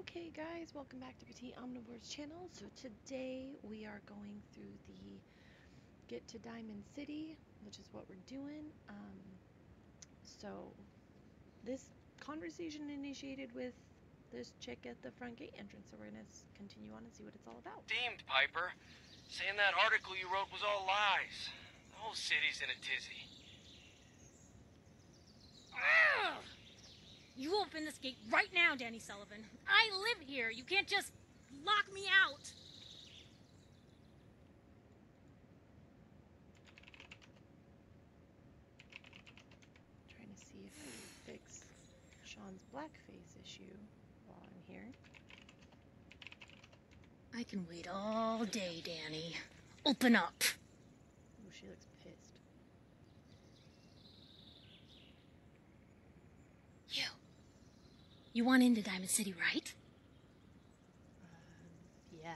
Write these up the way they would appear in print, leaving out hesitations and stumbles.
Okay guys, welcome back to Petite Omnivore's channel. So today we are going through the Get to Diamond City, which is what we're doing. So this conversation initiated with this chick at the front gate entrance, so we're going to continue on and see what it's all about. Deemed, Piper. Saying that article you wrote was all lies. The whole city's in a tizzy. Ugh! You open this gate right now, Danny Sullivan. I live here. You can't just lock me out. Trying to see if I can fix Sean's blackface issue while I'm here. I can wait all day, Danny. Open up. Oh, she looks pissed. You want into Diamond City, right? Yeah.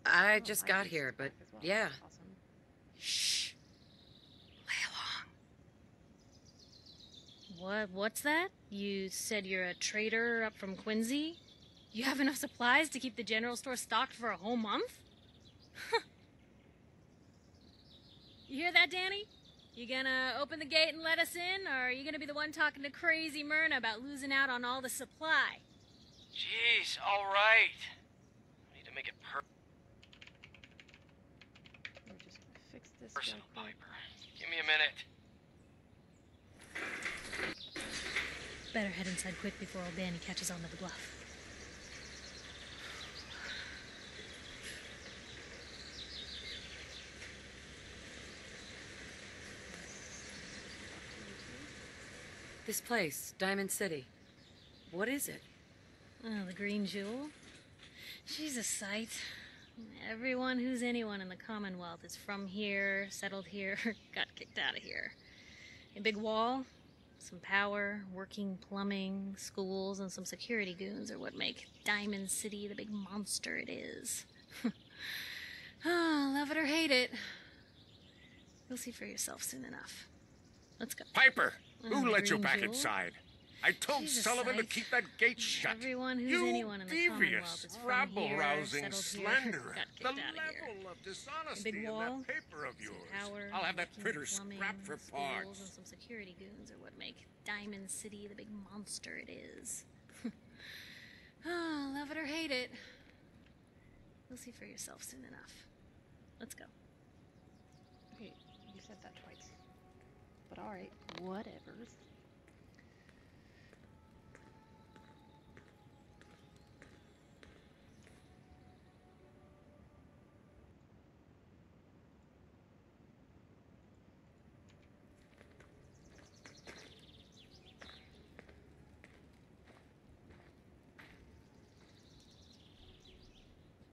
I just got here, but well. yeah. Awesome. Shh. Play along. What's that? You said you're a trader up from Quincy? You have enough supplies to keep the general store stocked for a whole month? You hear that, Danny? You gonna open the gate and let us in, or are you gonna be the one talking to crazy Myrna about losing out on all the supply? Jeez, all right. I need to make it We're just gonna fix this personal, real quick. Piper. Give me a minute. Better head inside quick before old Danny catches on to the bluff. This place, Diamond City. What is it? Oh, the Green Jewel? She's a sight. Everyone who's anyone in the Commonwealth is from here, settled here, got kicked out of here. A big wall, some power, working plumbing, schools, and some security goons are what make Diamond City the big monster it is. Oh, love it or hate it. You'll see for yourself soon enough. Let's go. Piper, Oh, who the let you Green back Jewel? inside? I told She's a Sullivan to sight. keep that gate shut. Everyone who's You anyone in the Commonwealth devious, is from here, rabble-rousing settled here, slanderer. got The kicked out of here. level of dishonesty Big in wall, that paper of some yours. power, I'll have that working critter plumbing, scrapped for schools, and parts. some security goons are what make Diamond City the big monster it is. Oh, love it or hate it. You'll see for yourself soon enough. Let's go. Okay, you said that twice. But alright, whatever.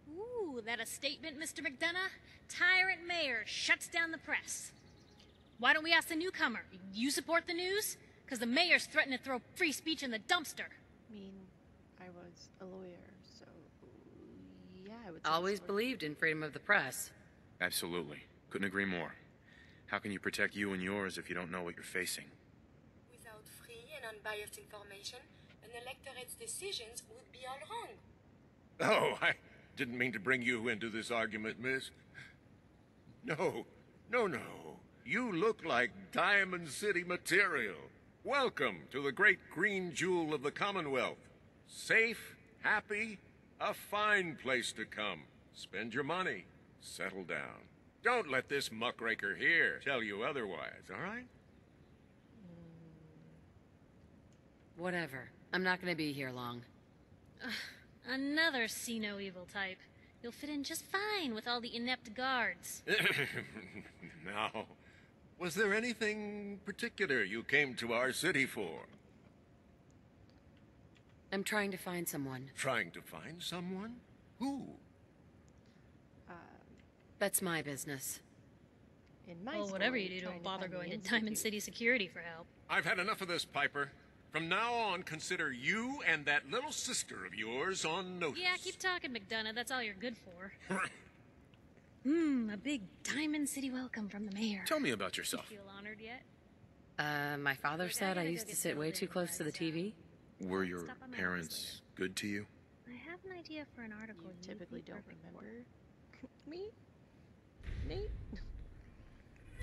Ooh, that a statement, Mr. McDonough? Tyrant mayor shuts down the press. Why don't we ask the newcomer? You support the news? Because the mayor's threatened to throw free speech in the dumpster. I mean, I was a lawyer, so yeah, I would say Always so. believed in freedom of the press. Absolutely. Couldn't agree more. How can you protect you and yours if you don't know what you're facing? Without free and unbiased information, an electorate's decisions would be all wrong. Oh, I didn't mean to bring you into this argument, miss. No. You look like Diamond City material. Welcome to the great green jewel of the Commonwealth. Safe, happy, a fine place to come. Spend your money. Settle down. Don't let this muckraker here tell you otherwise, all right? Whatever. I'm not gonna be here long. Another see no evil type. You'll fit in just fine with all the inept guards. Now, was there anything particular you came to our city for? I'm trying to find someone. Trying to find someone? Who? That's my business. In my Well, whatever story, you do, trying don't bother find the going to Institute. Diamond City Security for help. I've had enough of this, Piper. From now on, consider you and that little sister of yours on notice. Yeah, keep talking, McDonough. That's all you're good for. A big Diamond City welcome from the mayor. Tell me about yourself. Feel honored yet? My father said I used to sit way too close to the TV. Were your parents good to you? an idea for an article. You you'd typically be don't perfect for. remember me, Nate.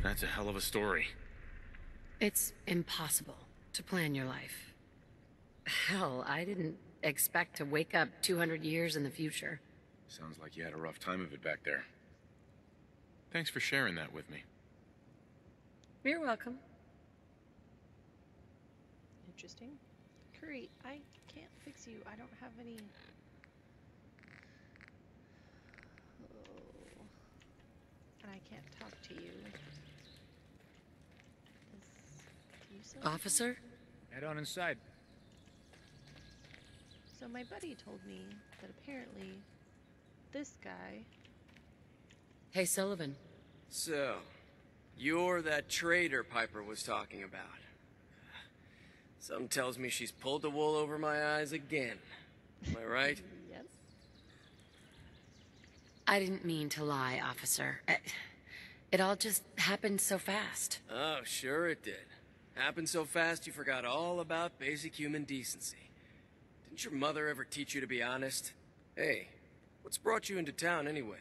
That's a hell of a story. It's impossible to plan your life. Hell, I didn't expect to wake up 200 years in the future. Sounds like you had a rough time of it back there. Thanks for sharing that with me. You're welcome. Interesting. Curry, I can't fix you. I don't have any. Oh. And I can't talk to you. Do you still? Officer? Head on inside. So my buddy told me that apparently this guy. Hey, Sullivan. So, you're that traitor Piper was talking about. Something tells me she's pulled the wool over my eyes again. Am I right? Yes. I didn't mean to lie, officer. It all just happened so fast. Oh, sure it did. Happened so fast you forgot all about basic human decency. Didn't your mother ever teach you to be honest? Hey, what's brought you into town anyway?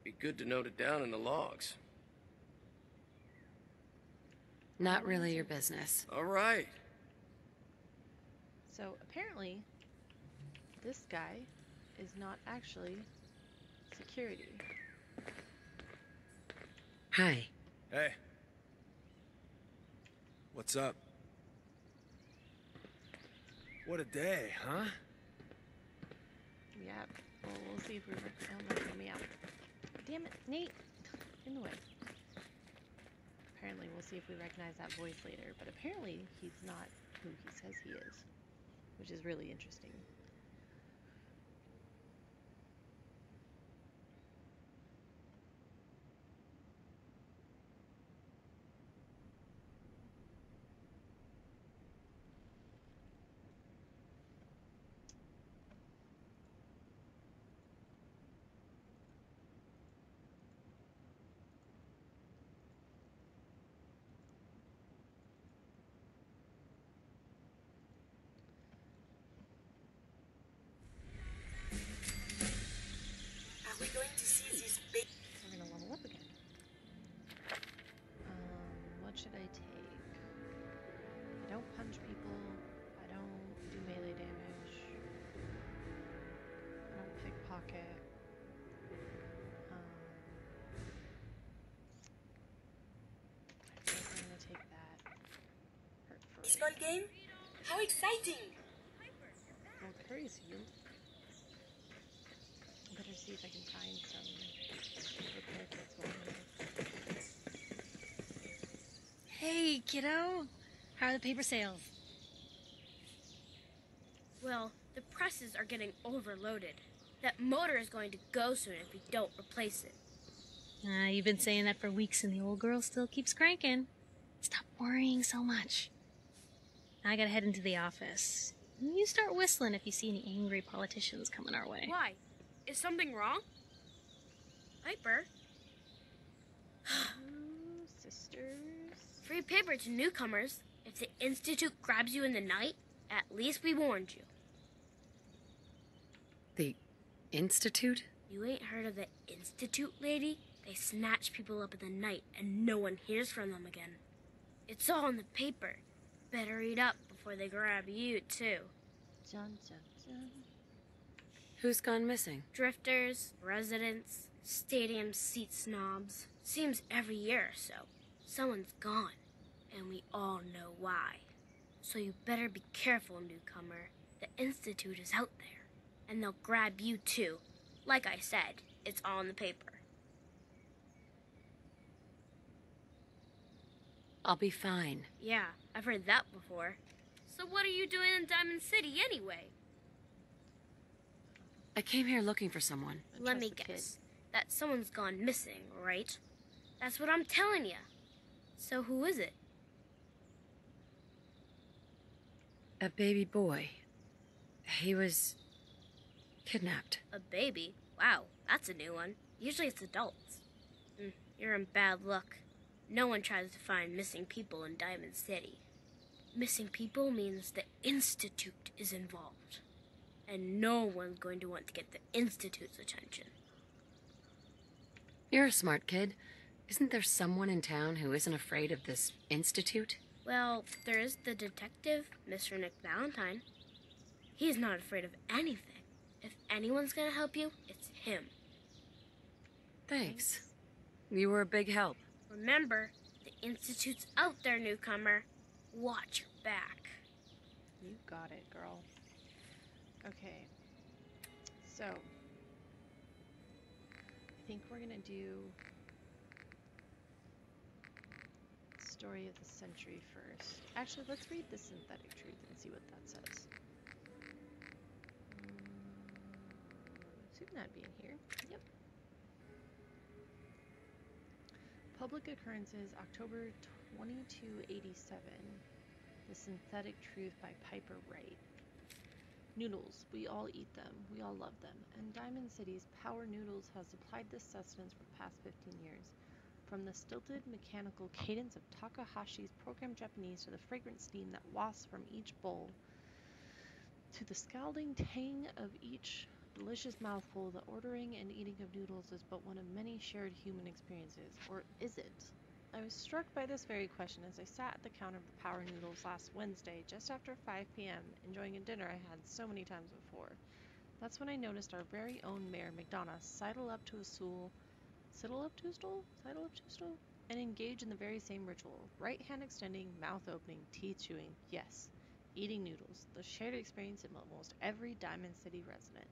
Be good to note it down in the logs. Not really your business. All right. So apparently, this guy is not actually security. Hi. Hey. What's up? What a day, huh? Yeah. Well, we'll see if we. Oh, no, let me out. Damn it, Nate! In the way. Apparently, we'll see if we recognize that voice later. But apparently, he's not who he says he is, which is really interesting. Are we going to see this big... We're gonna level up again. What should I take? I don't punch people. I don't do melee damage. I don't pickpocket. I think I'm gonna take that. Hurt first. baseball game? How exciting! Well, Curry's healed. I better see if I can find some repair kits while I'm here. Hey, kiddo. How are the paper sales? Well, the presses are getting overloaded. That motor is going to go soon if we don't replace it. You've been saying that for weeks and the old girl still keeps cranking. Stop worrying so much. I gotta head into the office. You start whistling if you see any angry politicians coming our way. Why? Is something wrong? Piper? Ooh, sisters. Free paper to newcomers. If the Institute grabs you in the night, at least we warned you. The Institute? You ain't heard of the Institute, lady? They snatch people up in the night and no one hears from them again. It's all in the paper. Better read up before they grab you, too. Dun, dun, dun. Who's gone missing? Drifters, residents, stadium seat snobs. Seems every year or so, someone's gone, and we all know why. So you better be careful, newcomer. The Institute is out there, and they'll grab you too. Like I said, it's all in the paper. I'll be fine. Yeah, I've heard that before. So what are you doing in Diamond City anyway? I came here looking for someone. I Let trust me the kid. guess. That someone's gone missing, right? That's what I'm telling you. So who is it? A baby boy. He was kidnapped. A baby? Wow, that's a new one. Usually it's adults. You're in bad luck. No one tries to find missing people in Diamond City. Missing people means the Institute is involved. and no one's going to want to get the Institute's attention. You're a smart kid. Isn't there someone in town who isn't afraid of this institute? Well, there is the detective, Mr. Nick Valentine. He's not afraid of anything. If anyone's gonna help you, it's him. Thanks. You were a big help. Remember, the Institute's out there, newcomer. Watch your back. You got it, girl. Okay. So, I think we're gonna do Story of the Century first. Actually, let's read the Synthetic Truth and see what that says. Shouldn't that be in here? Yep. Public Occurrences, October 2287. The Synthetic Truth by Piper Wright. Noodles. We all eat them. We all love them. And Diamond City's Power Noodles has supplied this sustenance for the past 15 years. From the stilted mechanical cadence of Takahashi's programmed Japanese to the fragrant steam that wafts from each bowl, to the scalding tang of each delicious mouthful, the ordering and eating of noodles is but one of many shared human experiences. Or is it? I was struck by this very question as I sat at the counter of the Power Noodles last Wednesday, just after 5 p.m., enjoying a dinner I had so many times before. That's when I noticed our very own Mayor McDonough sidle up to a stool, and engage in the very same ritual. Right hand extending, mouth opening, teeth chewing, yes, eating noodles, the shared experience of almost every Diamond City resident.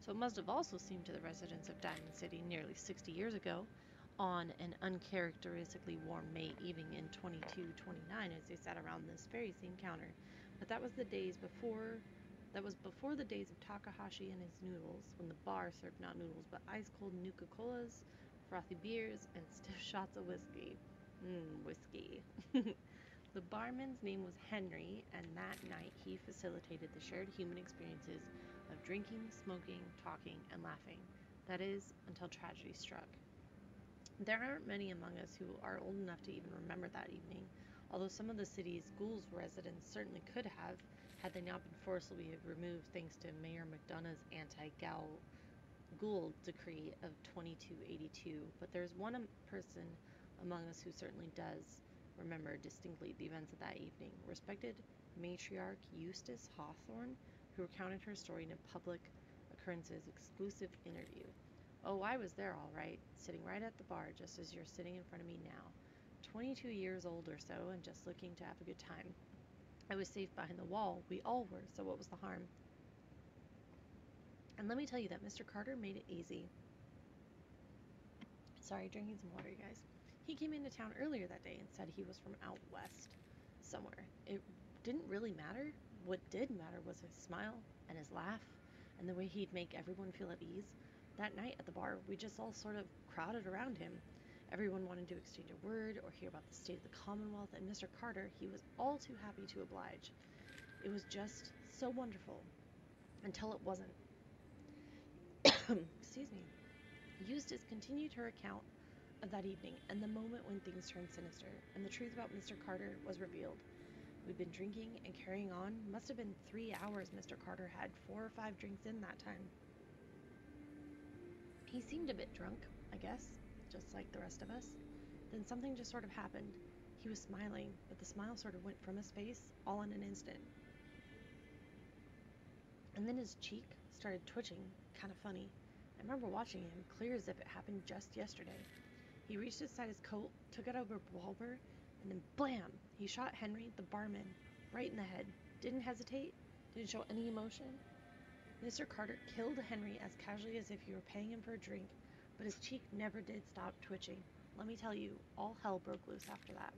So it must have also seemed to the residents of Diamond City nearly 60 years ago, on an uncharacteristically warm May evening in 2229, as they sat around this very same counter. But that was before the days of Takahashi and his noodles, when the bar served not noodles but ice-cold Nuka-Colas, frothy beers, and stiff shots of whiskey. Whiskey. The barman's name was Henry, and that night he facilitated the shared human experiences of drinking, smoking, talking, and laughing. That is, until tragedy struck. There aren't many among us who are old enough to even remember that evening, although some of the city's ghouls residents certainly could have, had they not been forcibly removed thanks to Mayor McDonough's anti-ghoul decree of 2282. But there's one person among us who certainly does remember distinctly the events of that evening. Respected matriarch Eustace Hawthorne, who recounted her story in a Public Occurrences exclusive interview. Oh, I was there all right, sitting right at the bar just as you're sitting in front of me now. 22 years old or so and just looking to have a good time. I was safe behind the wall. We all were, so what was the harm? And let me tell you that Mr. Carter made it easy. Sorry, drinking some water, you guys. He came into town earlier that day and said he was from out west somewhere. It didn't really matter. What did matter was his smile and his laugh and the way he'd make everyone feel at ease. That night at the bar, we just all sort of crowded around him. Everyone wanted to exchange a word or hear about the state of the Commonwealth, and Mr. Carter, he was all too happy to oblige. It was just so wonderful. Until it wasn't. Excuse me. Eustace continued her account of that evening and the moment when things turned sinister, and the truth about Mr. Carter was revealed. We'd been drinking and carrying on. Must have been 3 hours Mr. Carter had 4 or 5 drinks in that time. He seemed a bit drunk, I guess, just like the rest of us. Then something just sort of happened. He was smiling, but the smile sort of went from his face all in an instant. And then his cheek started twitching, kind of funny. I remember watching him, clear as if it happened just yesterday. He reached inside his coat, took out a revolver, and then blam! He shot Henry, the barman, right in the head. Didn't hesitate, didn't show any emotion. Mr. Carter killed Henry as casually as if you were paying him for a drink, but his cheek never did stop twitching. Let me tell you, all hell broke loose after that.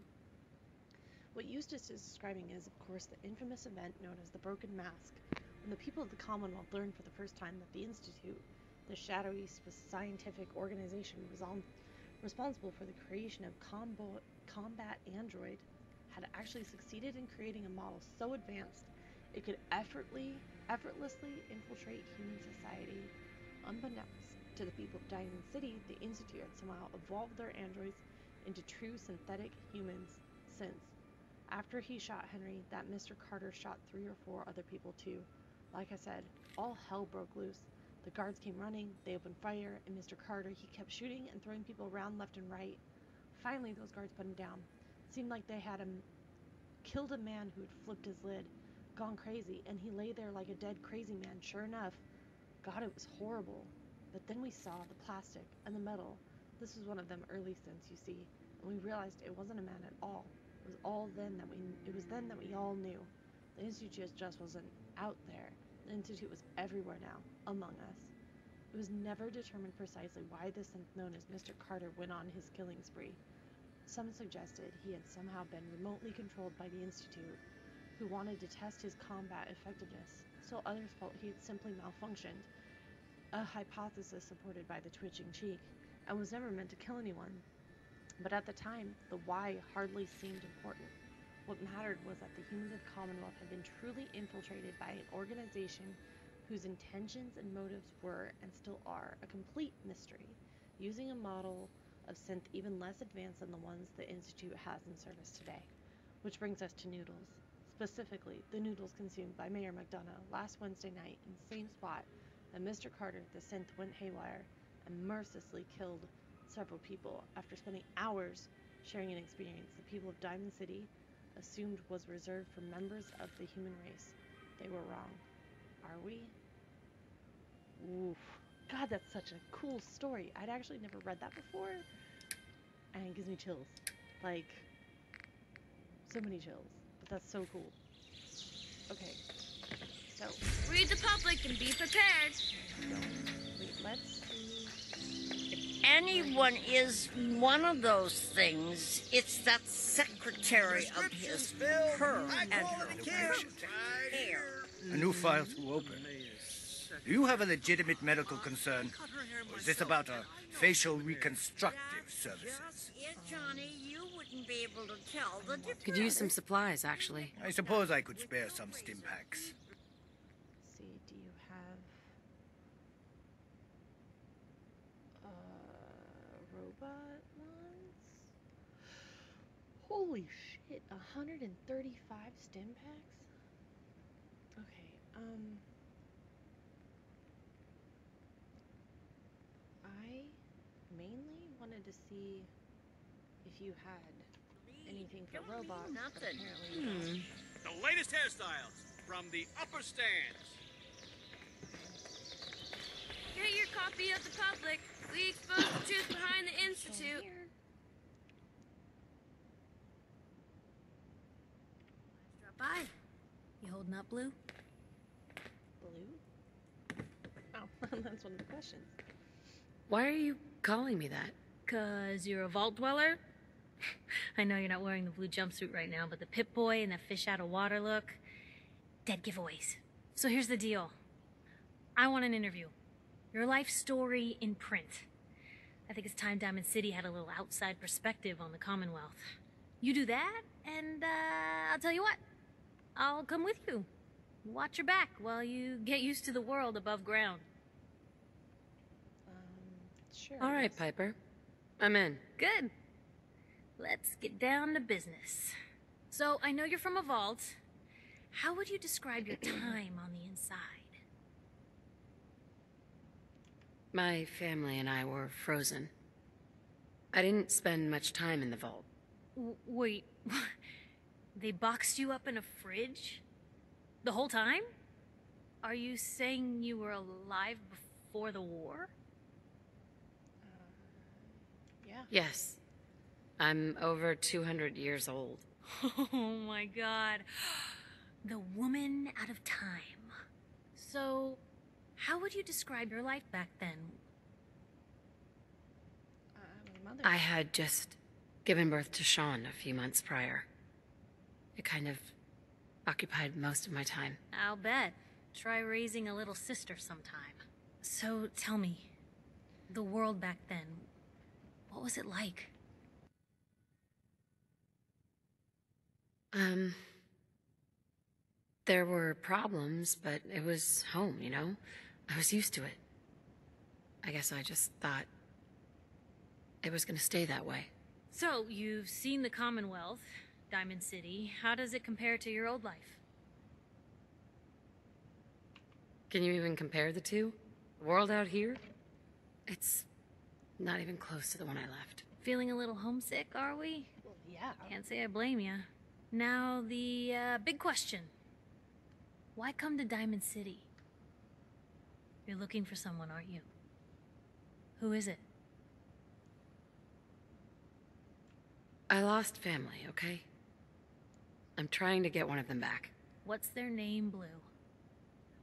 What Eustace is describing is, of course, the infamous event known as the Broken Mask, when the people of the Commonwealth learned for the first time that the Institute, the shadowy scientific organization responsible for the creation of combat android, had actually succeeded in creating a model so advanced it could effortlessly infiltrate human society. Unbeknownst to the people of Diamond City, the Institute had somehow evolved their androids into true synthetic humans since. After he shot Henry, that Mr. Carter shot 3 or 4 other people too. Like I said, all hell broke loose. The guards came running, they opened fire, and Mr. Carter, he kept shooting and throwing people around left and right. Finally, those guards put him down. Seemed like they had him killed a man who had flipped his lid, gone crazy, and he lay there like a dead crazy man. Sure enough, God, it was horrible. But then we saw the plastic and the metal. This was one of them early synths, you see, and we realized it wasn't a man at all. It was then that we all knew. The Institute just wasn't out there. The Institute was everywhere now, among us. It was never determined precisely why the synth known as Mr. Carter went on his killing spree. Some suggested he had somehow been remotely controlled by the Institute, who wanted to test his combat effectiveness. Still others felt he had simply malfunctioned, a hypothesis supported by the twitching cheek, and was never meant to kill anyone. But at the time, the why hardly seemed important. What mattered was that the humans of Commonwealth had been truly infiltrated by an organization whose intentions and motives were, and still are, a complete mystery, using a model of synth even less advanced than the ones the Institute has in service today. Which brings us to noodles. Specifically, the noodles consumed by Mayor McDonough last Wednesday night in the same spot that Mr. Carter, the synth, went haywire and mercilessly killed several people after spending hours sharing an experience the people of Diamond City assumed was reserved for members of the human race. They were wrong. Are we? Oof. God, that's such a cool story. I'd actually never read that before, and it gives me chills. Like, so many chills. But that's so cool. Okay, so Read the public and be prepared. wait, let's see. Anyone is one of those things. It's that secretary of his, her and her patient. Here. A new file to open. Do you have a legitimate medical concern? Or is this about a facial reconstructive services? Yeah, Johnny, you wouldn't be able to tell the difference. Could use some supplies, actually. I suppose I could spare some stim packs. Let's see, do you have robot ones? Holy shit, 135 stim packs? Okay, I mainly wanted to see if you had anything for robots, but Nothing. apparently you don't. The latest hairstyles from the upper stands. Get your copy of the public. We expose the truth behind the Institute. Here. Drop by. You holding up, Blue? Blue? Oh, that's one of the questions. Why are you calling me that? 'Cause you're a vault dweller? I know you're not wearing the blue jumpsuit right now, but the Pip-Boy and the fish out of water look, dead giveaways. So here's the deal. I want an interview. Your life story in print. I think it's time Diamond City had a little outside perspective on the Commonwealth. You do that, and I'll tell you what. I'll come with you. Watch your back while you get used to the world above ground. Sure. All right, yes. Piper. I'm in. Good. Let's get down to business. So, I know you're from a vault. How would you describe your time on the inside? My family and I were frozen. I didn't spend much time in the vault. Wait, they boxed you up in a fridge? The whole time? Are you saying you were alive before the war? Yeah. Yes. I'm over 200 years old. Oh my god. The woman out of time. So, how would you describe your life back then? My mother. I had just given birth to Sean a few months prior. It kind of occupied most of my time. I'll bet. Try raising a little sister sometime. So, tell me, the world back then, what was it like? There were problems, but it was home, you know? I was used to it. I guess I just thought it was gonna stay that way. So, you've seen the Commonwealth, Diamond City. How does it compare to your old life? Can you even compare the two? The world out here? It's not even close to the one I left. Feeling a little homesick, are we? Well, yeah. Can't say I blame ya. Now, the big question. Why come to Diamond City? You're looking for someone, aren't you? Who is it? I lost family, okay? I'm trying to get one of them back. What's their name, Blue?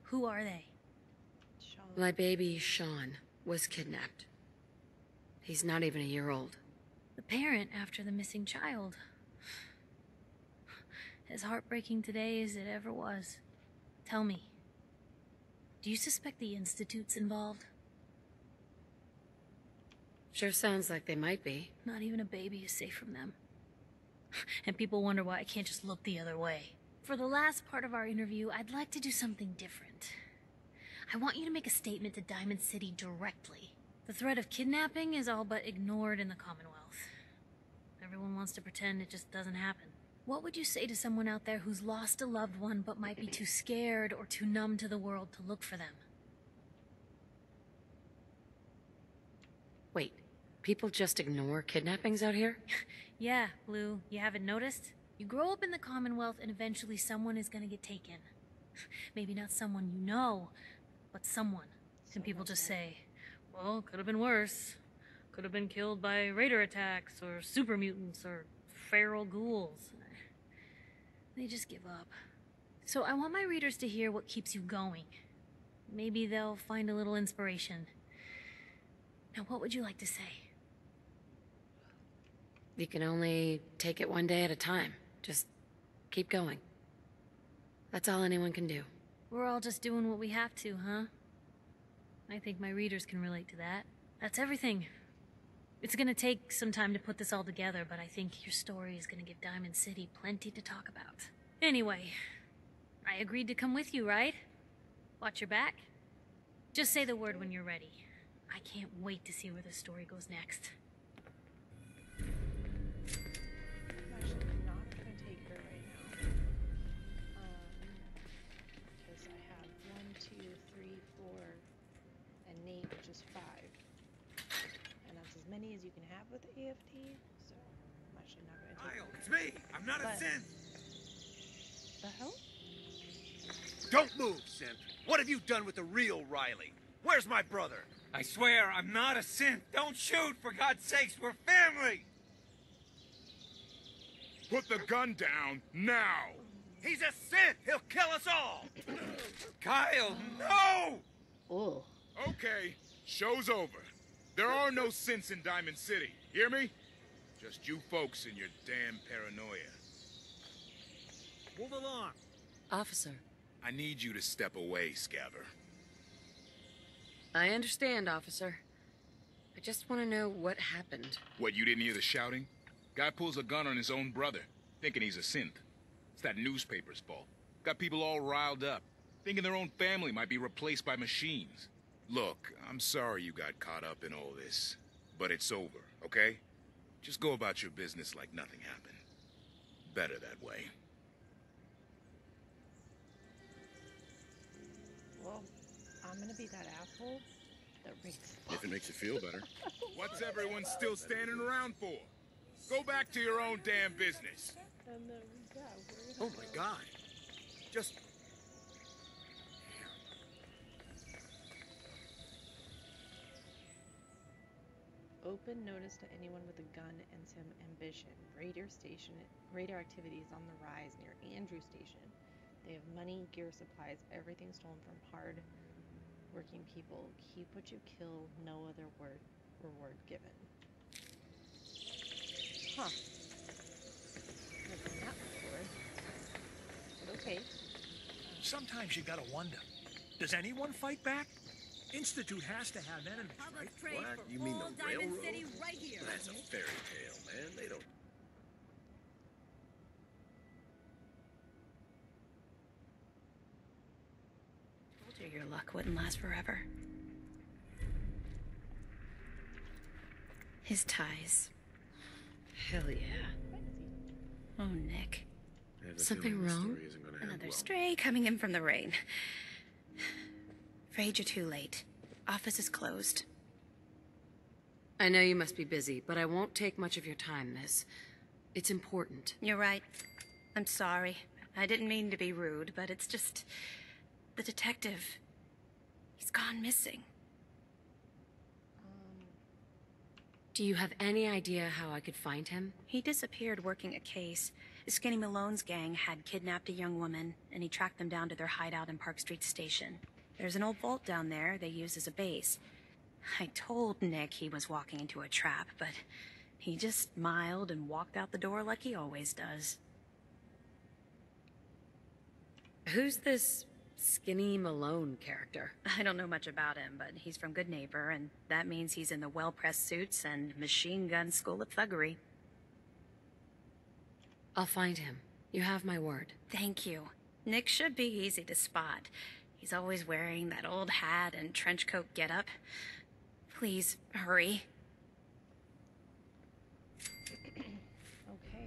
Who are they? Sean. My baby, Sean, was kidnapped. He's not even a year old. The parent after the missing child. As heartbreaking today as it ever was. Tell me, do you suspect the Institute's involved? Sure sounds like they might be. Not even a baby is safe from them. And people wonder why I can't just look the other way. For the last part of our interview, I'd like to do something different. I want you to make a statement to Diamond City directly. The threat of kidnapping is all but ignored in the Commonwealth. Everyone wants to pretend it just doesn't happen. What would you say to someone out there who's lost a loved one but might be too scared or too numb to the world to look for them? Wait, people just ignore kidnappings out here? Yeah, Blue, you haven't noticed? You grow up in the Commonwealth and eventually someone is gonna get taken. Maybe not someone you know, but someone. And people just say, well, could have been worse. Could have been killed by raider attacks or super mutants or feral ghouls. They just give up. So I want my readers to hear what keeps you going. Maybe they'll find a little inspiration. Now, what would you like to say? You can only take it one day at a time. Just keep going. That's all anyone can do. We're all just doing what we have to, huh? I think my readers can relate to that. That's everything. It's gonna take some time to put this all together, but I think your story is gonna give Diamond City plenty to talk about. Anyway, I agreed to come with you, right? Watch your back. Just say the word when you're ready. I can't wait to see where the story goes next. I'm actually not gonna take her right now. Because I have 1, 2, 3, 4, and Nate, which is 5. And that's as many as you can have with the AFT, so I'm actually not gonna take her. It's me! I'm not a synth! The hell? Don't move, Synth. What have you done with the real Riley? Where's my brother? I swear, I'm not a synth! Don't shoot, for God's sakes! We're family! Put the gun down, now! He's a Synth! He'll kill us all! Kyle, no! Oh. Okay, show's over. There are no synths in Diamond City. Hear me? Just you folks and your damn paranoia. Move along. Officer. I need you to step away, Scaver. I understand, officer. I just want to know what happened. What, you didn't hear the shouting? Guy pulls a gun on his own brother, thinking he's a synth. It's that newspaper's fault. Got people all riled up, thinking their own family might be replaced by machines. Look, I'm sorry you got caught up in all this, but it's over, okay? Just go about your business like nothing happened. Better that way. Well, I'm gonna be that asshole that reads. If it makes you feel better. What's everyone still standing around for? Go back to your own damn business. And then, yeah, Oh my God. Just... Open notice to anyone with a gun and some ambition. Radar activity is on the rise near Andrew Station. They have money, gear, supplies, everything stolen from hard-working people. Keep what you kill, no other reward given. Huh. Never done that before. But okay. Sometimes you gotta wonder, does anyone fight back? Institute has to have enemies, right? What? You mean the railroad? Right here. That's a fairy tale, man. They don't... Told you your luck wouldn't last forever. His ties. Hell yeah. Oh, Nick. Something wrong? Story isn't gonna end Another well. stray coming in from the rain. Afraid you're too late. Office is closed. I know you must be busy, but I won't take much of your time, miss. It's important. You're right. I'm sorry. I didn't mean to be rude, but it's just... the detective... he's gone missing. Do you have any idea how I could find him? He disappeared working a case. Skinny Malone's gang had kidnapped a young woman, and he tracked them down to their hideout in Park Street Station. There's an old vault down there they use as a base. I told Nick he was walking into a trap, but he just smiled and walked out the door like he always does. Who's this Skinny Malone character? I don't know much about him, but he's from Good Neighbor, and that means he's in the well-pressed suits and machine gun school of thuggery. I'll find him. You have my word. Thank you. Nick should be easy to spot. He's always wearing that old hat and trench coat getup. Please, hurry. Okay.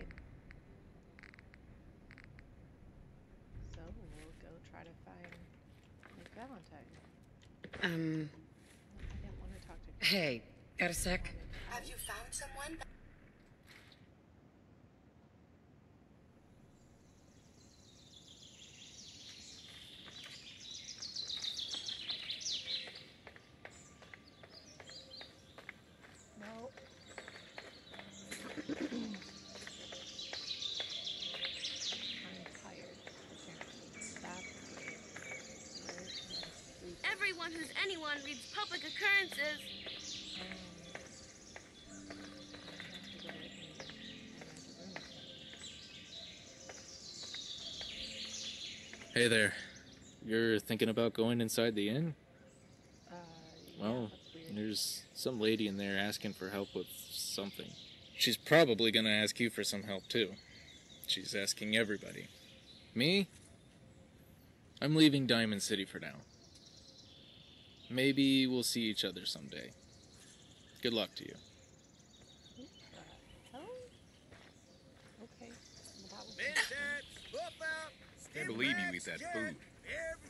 So we'll go try to find Nick Valentine. I didn't want to talk to Hey, got a sec? Have you found someone? No. I'm tired, apparently. That's great. Where can I sleep? Everyone who's anyone reads public occurrences. Hey there. You're thinking about going inside the inn? Well, there's some lady in there asking for help with something. She's probably gonna ask you for some help too. She's asking everybody. Me? I'm leaving Diamond City for now. Maybe we'll see each other someday. Good luck to you. Okay. Can't believe you eat that food.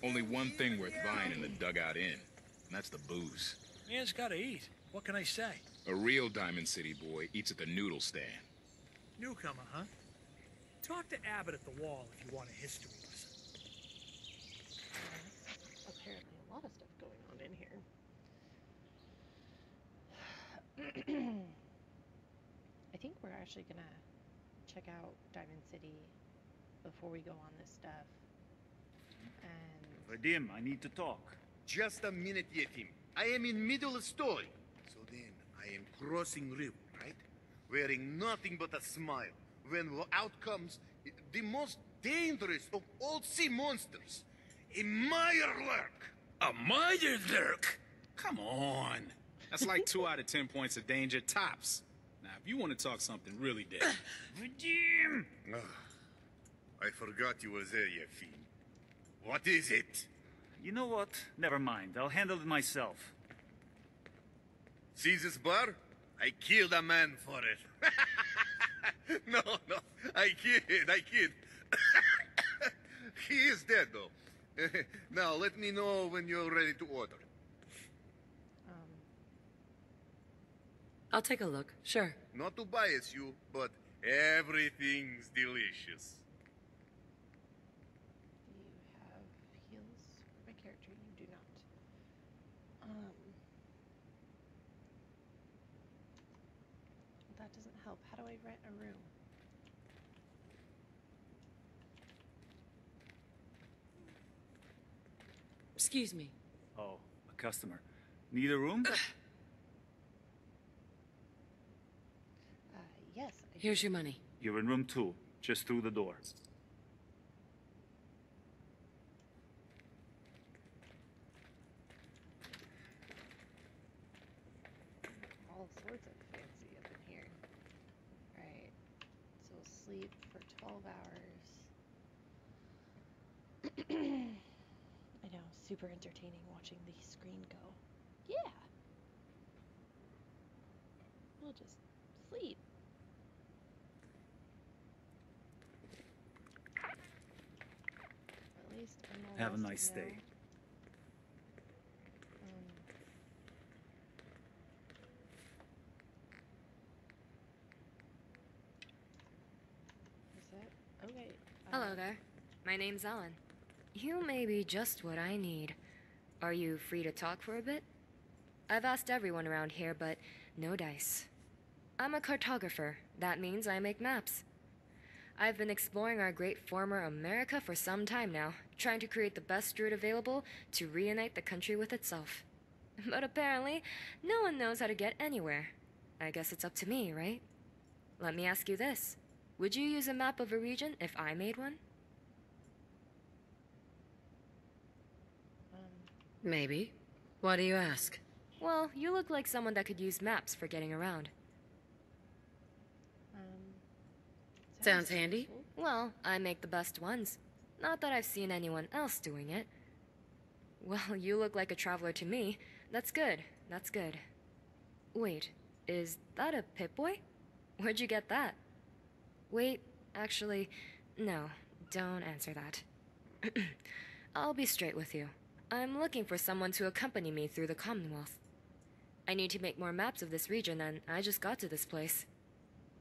Only one thing worth buying in the Dugout Inn, and that's the booze. Man's gotta eat. What can I say? A real Diamond City boy eats at the noodle stand. Newcomer, huh? Talk to Abbott at the wall if you want a history lesson. Apparently a lot of stuff going on in here. I think we're actually gonna check out Diamond City before we go on this stuff. And Vadim, I need to talk. Just a minute, Yetim. I am in middle of story. So then, I am crossing river, right? Wearing nothing but a smile. When out comes the most dangerous of all sea monsters, a Meyerlurk. A Meyerlurk? Come on. That's like 2 out of 10 points of danger tops. Now, if you want to talk something really dead. Vadim! I forgot you were there, you fiend. What is it? You know what? Never mind. I'll handle it myself. See this bar? I killed a man for it. No, I kid. He is dead, though. Now, let me know when you're ready to order. I'll take a look, sure. Not to bias you, but everything's delicious. do you have heals for my character? You do not. That doesn't help. How do I rent a room? Excuse me. Oh, a customer. Need a room? Yes. Here's your money. You're in room 2, just through the door. All sorts of fancy up in here. Right. So sleep for 12 hours. I know, super entertaining watching the screen go. Yeah. We'll just sleep. At least I'm all Have a nice rested day. Hello there. My name's Ellen. You may be just what I need. Are you free to talk for a bit? I've asked everyone around here, but no dice. I'm a cartographer. That means I make maps. I've been exploring our great former America for some time now, trying to create the best route available to reunite the country with itself. But apparently, no one knows how to get anywhere. I guess it's up to me, right? Let me ask you this. Would you use a map of a region if I made one? Maybe. Why do you ask? Well, you look like someone that could use maps for getting around. Sounds handy. Well, I make the best ones. Not that I've seen anyone else doing it. Well, you look like a traveler to me. That's good. That's good. Wait, is that a Pip-Boy? Where'd you get that? Wait, actually, no, don't answer that. I'll be straight with you. I'm looking for someone to accompany me through the Commonwealth. I need to make more maps of this region, and I just got to this place.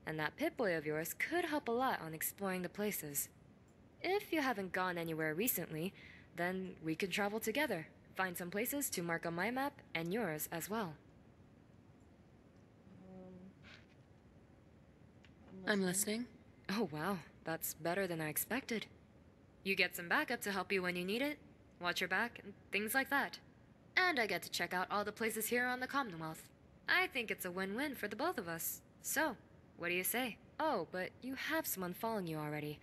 And that Pip-Boy of yours could help a lot on exploring the places. If you haven't gone anywhere recently, then we could travel together, find some places to mark on my map and yours as well. I'm listening. Oh wow, that's better than I expected. You get some backup to help you when you need it, watch your back, and things like that. And I get to check out all the places here on the Commonwealth. I think it's a win-win for the both of us. So, what do you say? Oh, but you have someone following you already.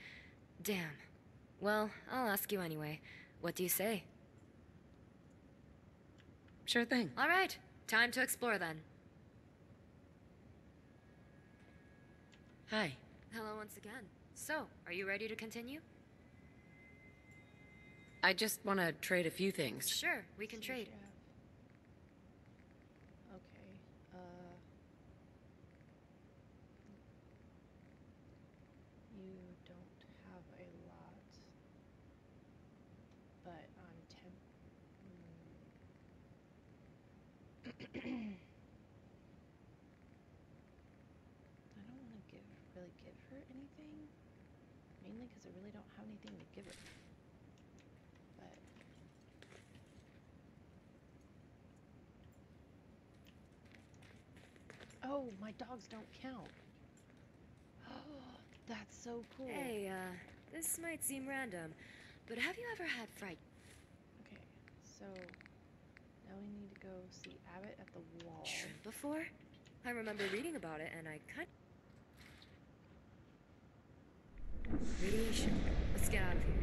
Damn. Well, I'll ask you anyway. What do you say? Sure thing. All right, time to explore then. Hi. Hello once again. So, are you ready to continue? I just want to trade a few things. Sure, we can trade. Okay. You don't have a lot, but I'm I don't want to really give her anything, mainly because I really don't have anything to give her. But oh, my dogs don't count. Oh, that's so cool. Hey, this might seem random, but have you ever had fried? Okay, so now we need to go see Abbott at the wall. Shrimp before? I remember reading about it, and I Radiation. Let's get out of here.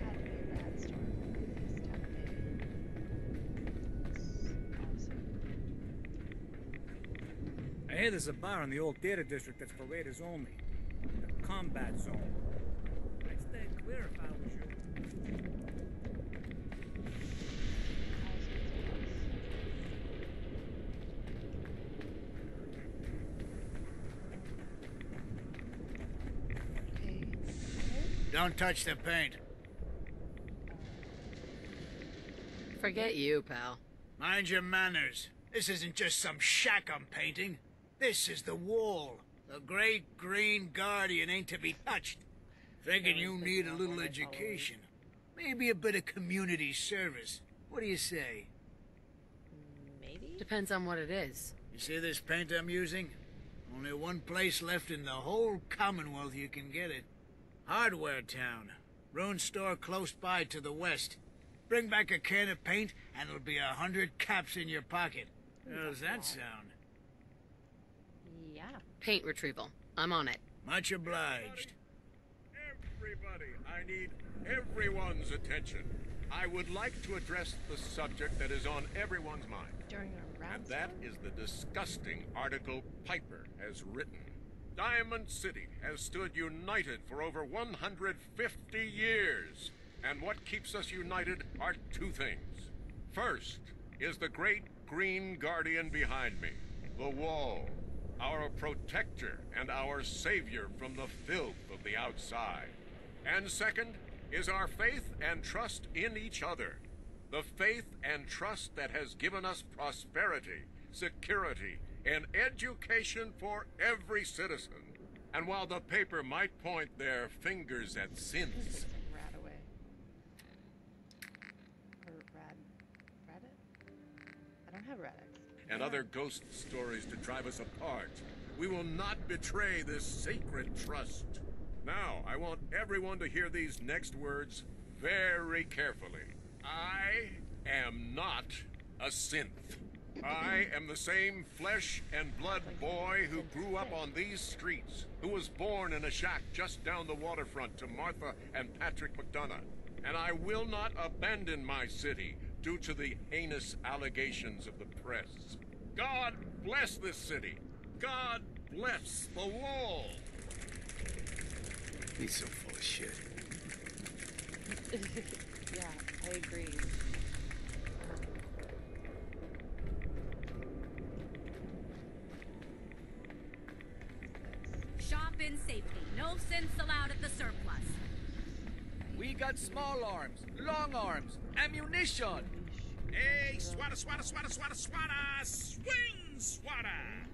Had to be a bad storm. This time of day. It's awesome. I hear there's a bar in the old theater district that's for raiders only. The combat zone. I'd stay clear if I was you. Don't touch the paint. Forget you, pal. Mind your manners. This isn't just some shack I'm painting. This is the wall. The great green guardian ain't to be touched. Thinking you need a little education. Maybe a bit of community service. What do you say? Maybe? Depends on what it is. You see this paint I'm using? Only one place left in the whole Commonwealth you can get it. Hardware Town. Ruin store close by to the west. Bring back a can of paint and it'll be 100 caps in your pocket. How does that sound? Yeah. Paint retrieval. I'm on it. Much obliged. Everybody, I need everyone's attention. I would like to address the subject that is on everyone's mind. During our round. And that is the disgusting article Piper has written. Diamond City has stood united for over 150 years. And what keeps us united are two things. First is the great green guardian behind me, the wall, our protector and our savior from the filth of the outside. And second is our faith and trust in each other. The faith and trust that has given us prosperity, security, and education for every citizen. And while the paper might point their fingers at synths, Rat away. Or Radit? I don't have Radix. and other ghost stories to drive us apart, we will not betray this sacred trust. Now, I want everyone to hear these next words very carefully. I am not a synth. I am the same flesh and blood boy who grew up on these streets, who was born in a shack just down the waterfront to Martha and Patrick McDonough. And I will not abandon my city due to the heinous allegations of the press. God bless this city. God bless the wall. He's so full of shit. Yeah, I agree. Shop in safety. No synths allowed at the surplus. We got small arms, long arms, ammunition. Hey, swata, swata, swata, swata, swata! Swing, swata!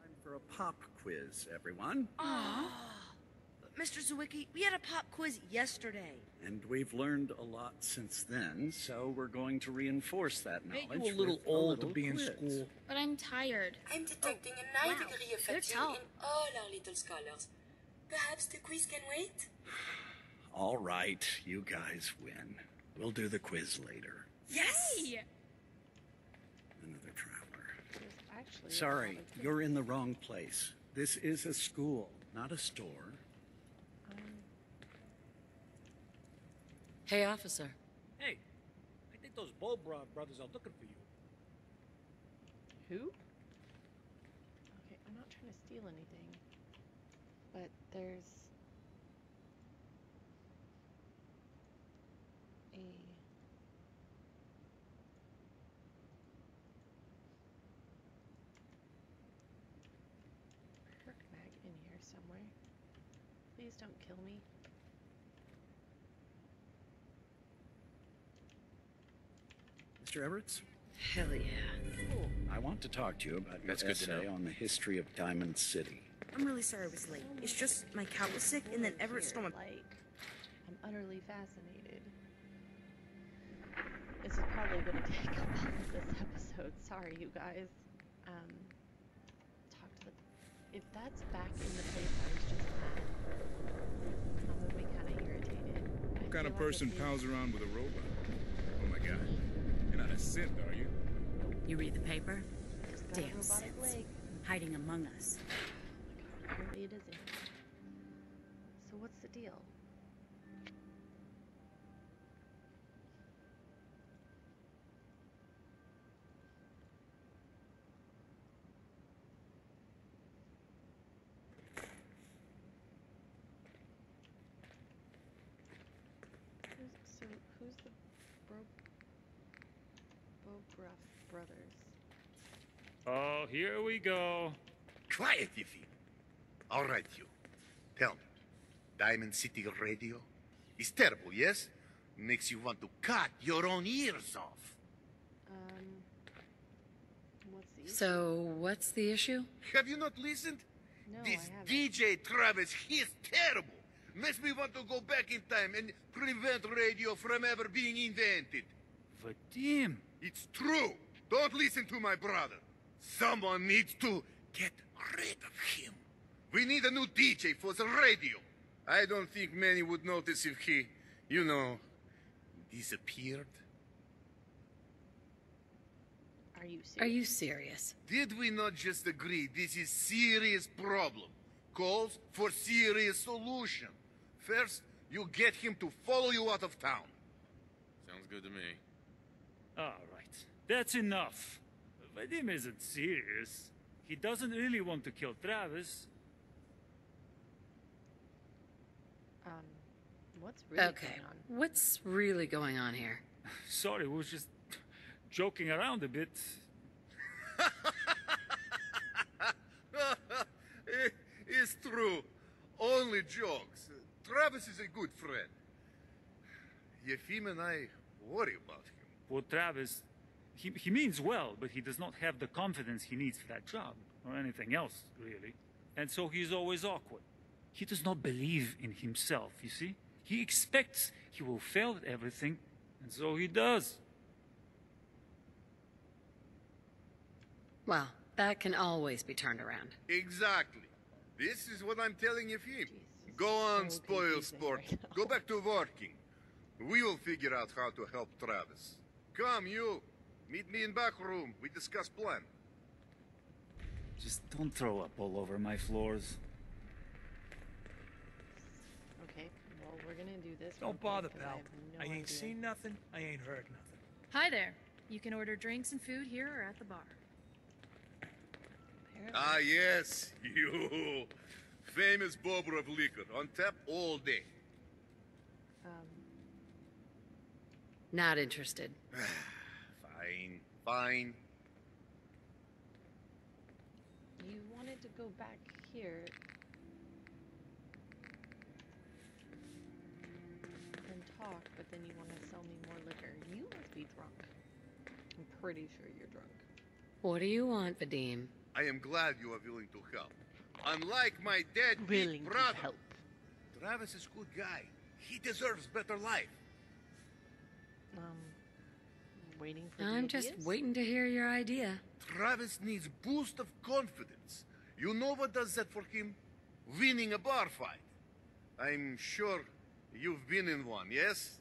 Time for a pop quiz, everyone. Mr. Zwicky, we had a pop quiz yesterday. And we've learned a lot since then, so we're going to reinforce that knowledge. Ain't you a little with old to little be in quiz. school? But I'm tired. I'm detecting a 9-degree of They're fatigue tall. in all our little scholars. Perhaps the quiz can wait? All right, you guys win. We'll do the quiz later. Yes! Hey! Another traveler. Actually, Sorry, you're in the wrong place. This is a school, not a store. Hey, officer. Hey, I think those Bulbrod brothers are looking for you. Who? Okay, I'm not trying to steal anything. But there's a perk mag in here somewhere. Please don't kill me. Mr. Everett? Hell yeah. I want to talk to you about your That's good to essay know. on the history of Diamond City. I'm really sorry I was late. It's just my cat was sick and then Everett stole my... Like, I'm utterly fascinated. This is probably going to take up all of this episode. Sorry, you guys. Talk to the... If that's back in the place I was just at, I'm going to be kind of irritated. What kind of person pals around with a robot? Oh my god. You're not a synth, are you? You read the paper? Got a Damn robotic synths. leg. Hiding among us. Apparently it isn't. So what's the deal? Who's the Bogruff brothers? Oh, here we go. Quiet, Yiffy. All right, you. Tell me, Diamond City Radio is terrible, yes? Makes you want to cut your own ears off. What's the issue? So, what's the issue? Have you not listened? No, This I haven't. DJ Travis, he's terrible. Makes me want to go back in time and prevent radio from ever being invented. Vadim. It's true. Don't listen to my brother. Someone needs to get rid of him. We need a new DJ for the radio. I don't think many would notice if he, you know, disappeared. Are you serious? Are you serious? Did we not just agree this is serious problem? Calls for serious solution. First, you get him to follow you out of town. Sounds good to me. All right, that's enough. Vadim isn't serious. He doesn't really want to kill Travis. What's really Okay, going on? what's really going on here? Sorry, we were just joking around a bit. It's true. Only jokes. Travis is a good friend. Yefim and I worry about him. Poor Travis, he means well, but he does not have the confidence he needs for that job, or anything else, really. And so he's always awkward. He does not believe in himself, you see? He expects he will fail at everything, and so he does. Well, that can always be turned around. Exactly. This is what I'm telling Yefim. Go on, spoil sport. Go back to working. We will figure out how to help Travis. Come, you. Meet me in back room. We discuss plan. Just don't throw up all over my floors. Okay, well, we're gonna do this. Don't bother, pal. I I ain't seen nothing. I ain't heard nothing. Hi there. You can order drinks and food here or at the bar. Ah, yes. You. Famous bobber of liquor. On tap all day. Not interested. Fine. Fine. You wanted to go back here and talk, but then you want to sell me more liquor. You must be drunk. I'm pretty sure you're drunk. What do you want, Vadim? I am glad you are willing to help. Unlike my dead brother. Travis is a good guy. He deserves better life. Waiting for I'm just waiting to hear your idea. Travis needs boost of confidence. You know what does that for him? Winning a bar fight. I'm sure you've been in one, yes?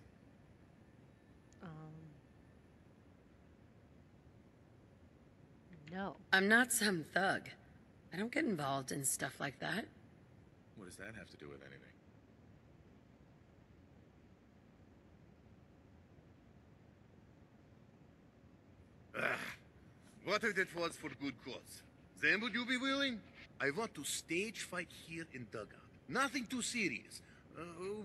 No. I'm not some thug. I don't get involved in stuff like that. What does that have to do with anything? What if that was for good cause? Then would you be willing? I want to stage fight here in Dugout. Nothing too serious.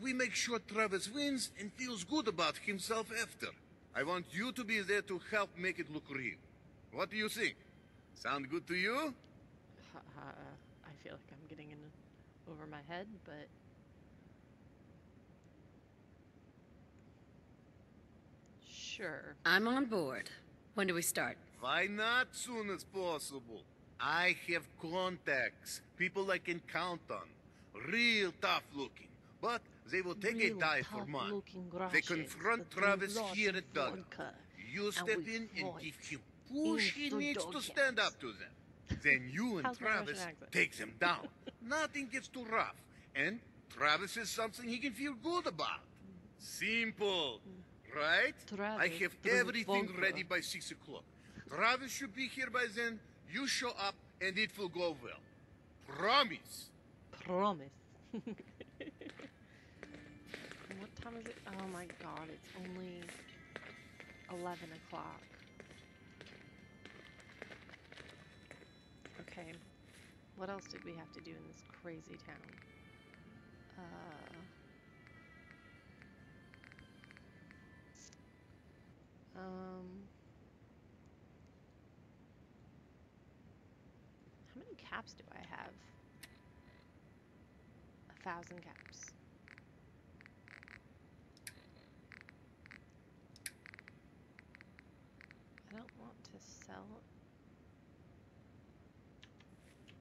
We make sure Travis wins and feels good about himself after. I want you to be there to help make it look real. What do you think? Sound good to you? I feel like I'm getting in over my head, but... Sure. I'm on board. When do we start? Why not soon as possible? I have contacts, people I can count on. Real tough looking, but they will take a dive for money. They confront Travis here at Dugout. You step in and give him push he needs to stand up to them. Then you and Travis take them down. Nothing gets too rough. And Travis is something he can feel good about. Simple, right? I have everything ready by 6 o'clock. Travis should be here by then. You show up and it will go well. Promise. Promise. What time is it? Oh my god, it's only 11 o'clock. Okay. What else did we have to do in this crazy town? How many caps do I have? 1,000 caps. I don't want to sell.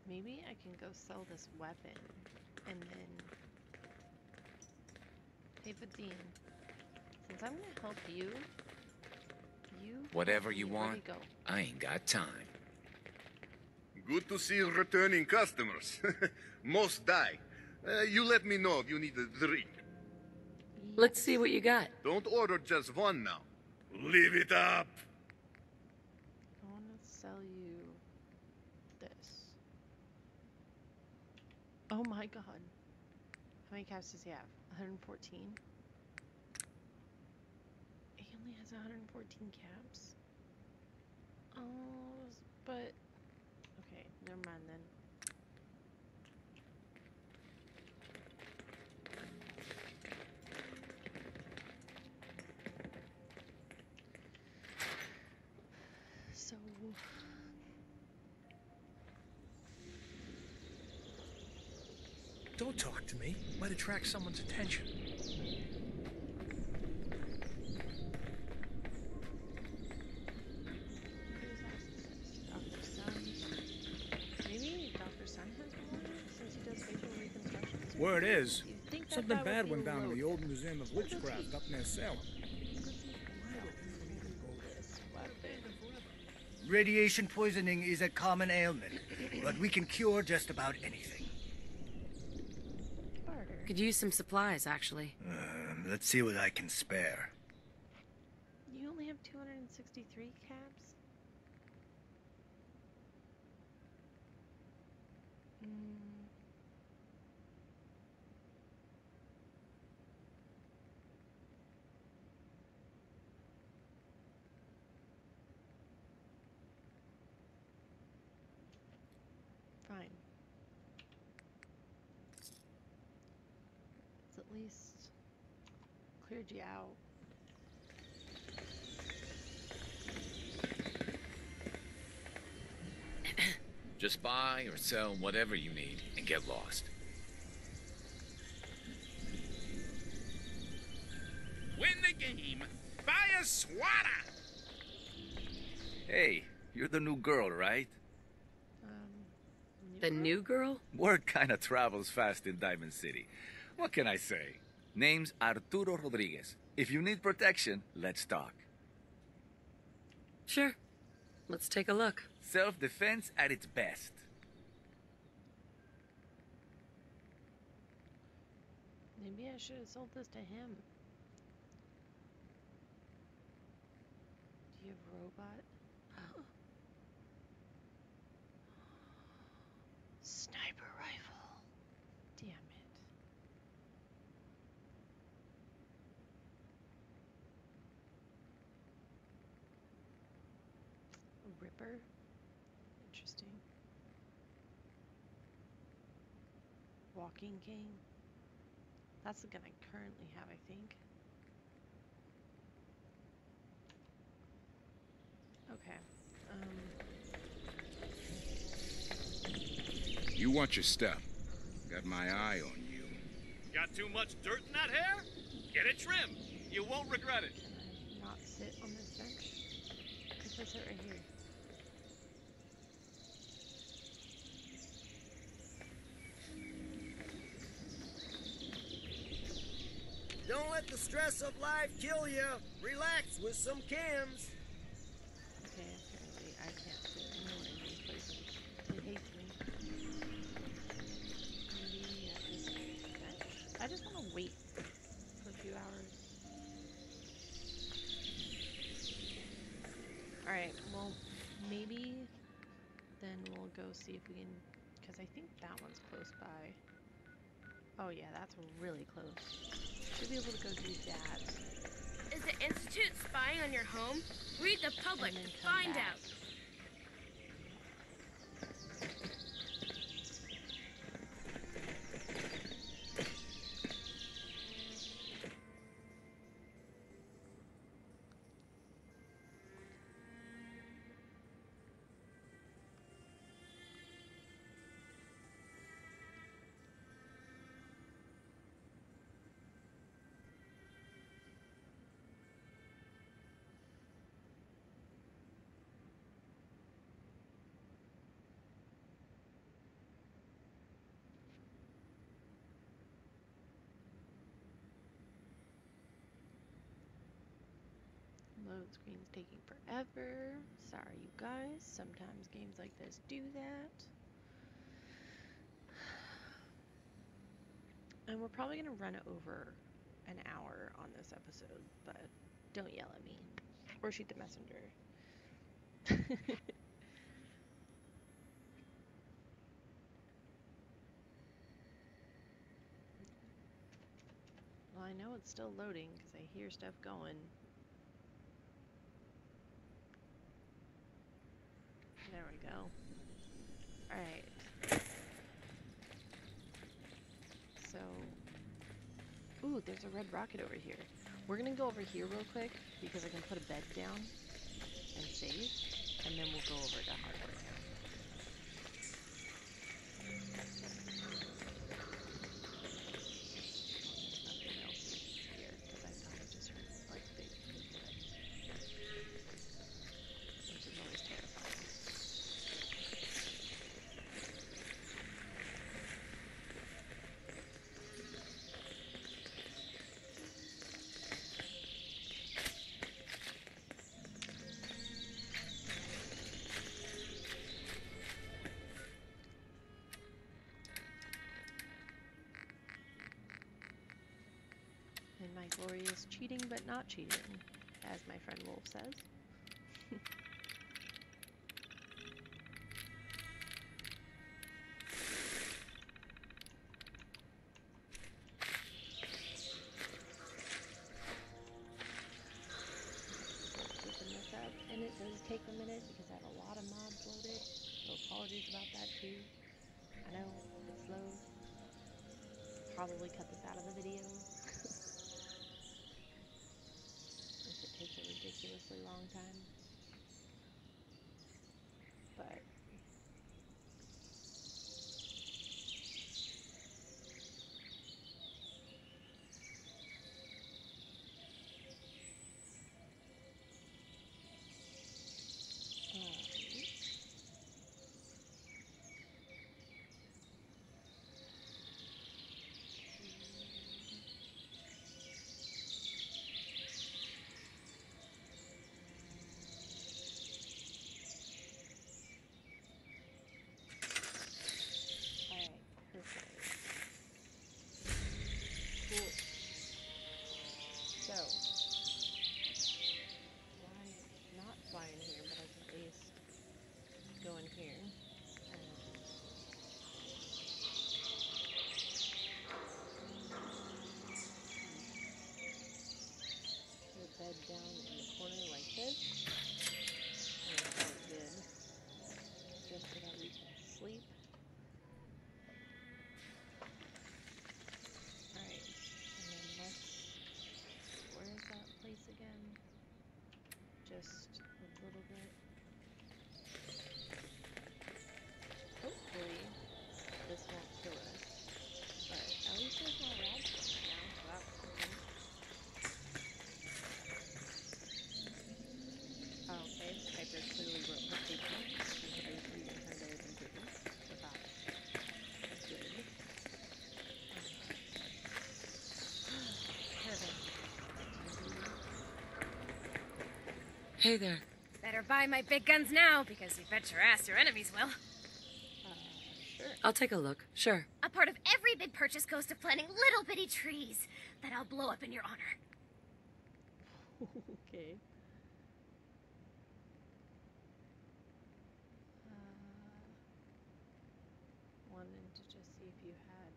Maybe I can go sell this weapon and then. Hey, Vadim, since I'm gonna help you, whatever you where do want, go? I ain't got time. Good to see returning customers. Most die. You let me know if you need a drink. Let's see what you got. Don't order just one now. Leave it up. I want to sell you this. Oh my god. How many caps does he have? 114? He only has 114 caps? Oh, but... Okay, never mind then. So... Don't talk to me. Might attract someone's attention. Word is, You'd think that something guy would bad be went down in the loaded. old Museum of Witchcraft up near Salem. Radiation poisoning is a common ailment, but we can cure just about anything. Could use some supplies, actually. Let's see what I can spare. You only have 263 cabs? Fine. It's at least cleared you out. Just buy or sell whatever you need and get lost. Win the game. Buy a swatter. Hey, you're the new girl, right? The new girl? Word kinda travels fast in Diamond City. What can I say? Name's Arturo Rodriguez. If you need protection, let's talk. Sure. Let's take a look. Self-defense at its best. Maybe I should have sold this to him. Do you have robot? Sniper rifle. Damn it. A Ripper? Interesting. Walking cane. That's the gun I currently have, I think. Okay. You watch your step. Got my eye on you. Got too much dirt in that hair? Get it trimmed. You won't regret it. Can I not sit on this bench? If I sit right here. Don't let the stress of life kill you. Relax with some cams. Okay, apparently I can't sit anywhere in these places. It hates me. Maybe at this bench. I just want to wait for a few hours. Alright, well, maybe then we'll go see if we can, because I think that one's close by. Oh yeah, that's really close. Should be able to go do that. Is the Institute spying on your home? Read the public. Find out. Load screen's taking forever. Sorry, you guys. Sometimes games like this do that. And we're probably going to run over an hour on this episode, but don't yell at me. Or shoot the messenger. Well, I know it's still loading because I hear stuff going. There we go. Alright. So, ooh, there's a red rocket over here. We're gonna go over here real quick because I can put a bed down and save, and then we'll go over to hardware. Nothing else here because I thought I just heard like big footsteps, which is always terrifying. cheating but not cheating, as my friend Wolf says. Keeping this up, and it does take a minute because I have a lot of mobs loaded, so apologies about that too. I know, it's slow. Probably cut this out of the video. If it takes a ridiculously long time. But bed down in the corner like this. And it felt good. Just so that we can sleep. Alright. And then where is that place again? Just a little bit. Hopefully this won't kill us. But at least there's no rats now, so that's cool. Oh, okay. Piper clearly wrote her statement. She's using her layers improvements. So that's good. Hey there. Better buy my big guns now, because you bet your ass your enemies will. Sure. I'll take a look. Sure. A part of every big purchase goes to planting little bitty trees that I'll blow up in your honor. Okay. Wanted to just see if you had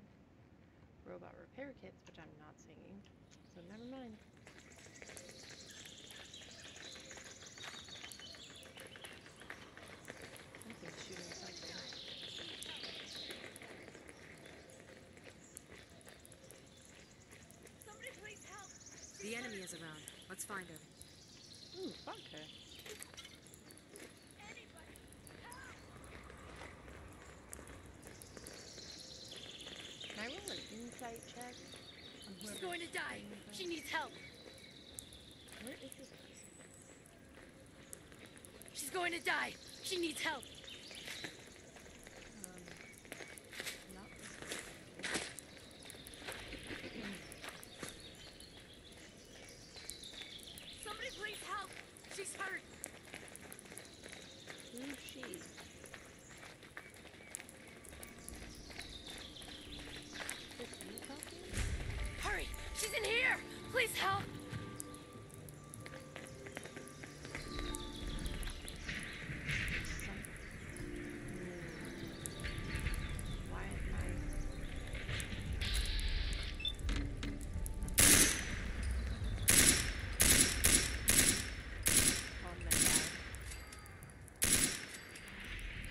robot repair kits, which I'm not seeing, so never mind. Something's shooting something. Somebody please help! The enemy is around. Let's find her. Ooh, fuck her. Can I roll an insight check? She's going to die. She needs help. Where is this person? She's going to die. She needs help. Not Somebody please help. She's hurt. Who's she? Is you talking? Hurry! She's in here! Please help! Why am I... Oh, my God.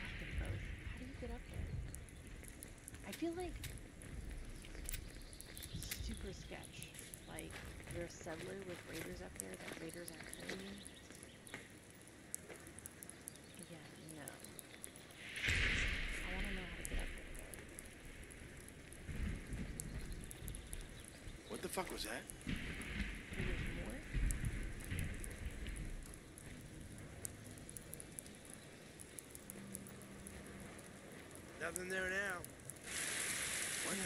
Fucking both. How do you get up there? I feel like super sketch. Like, you're a settler with raiders up there that raiders aren't killing you. Yeah, no. I want to know how to get up there, though. What the fuck was that? There's more? Nothing there now. What?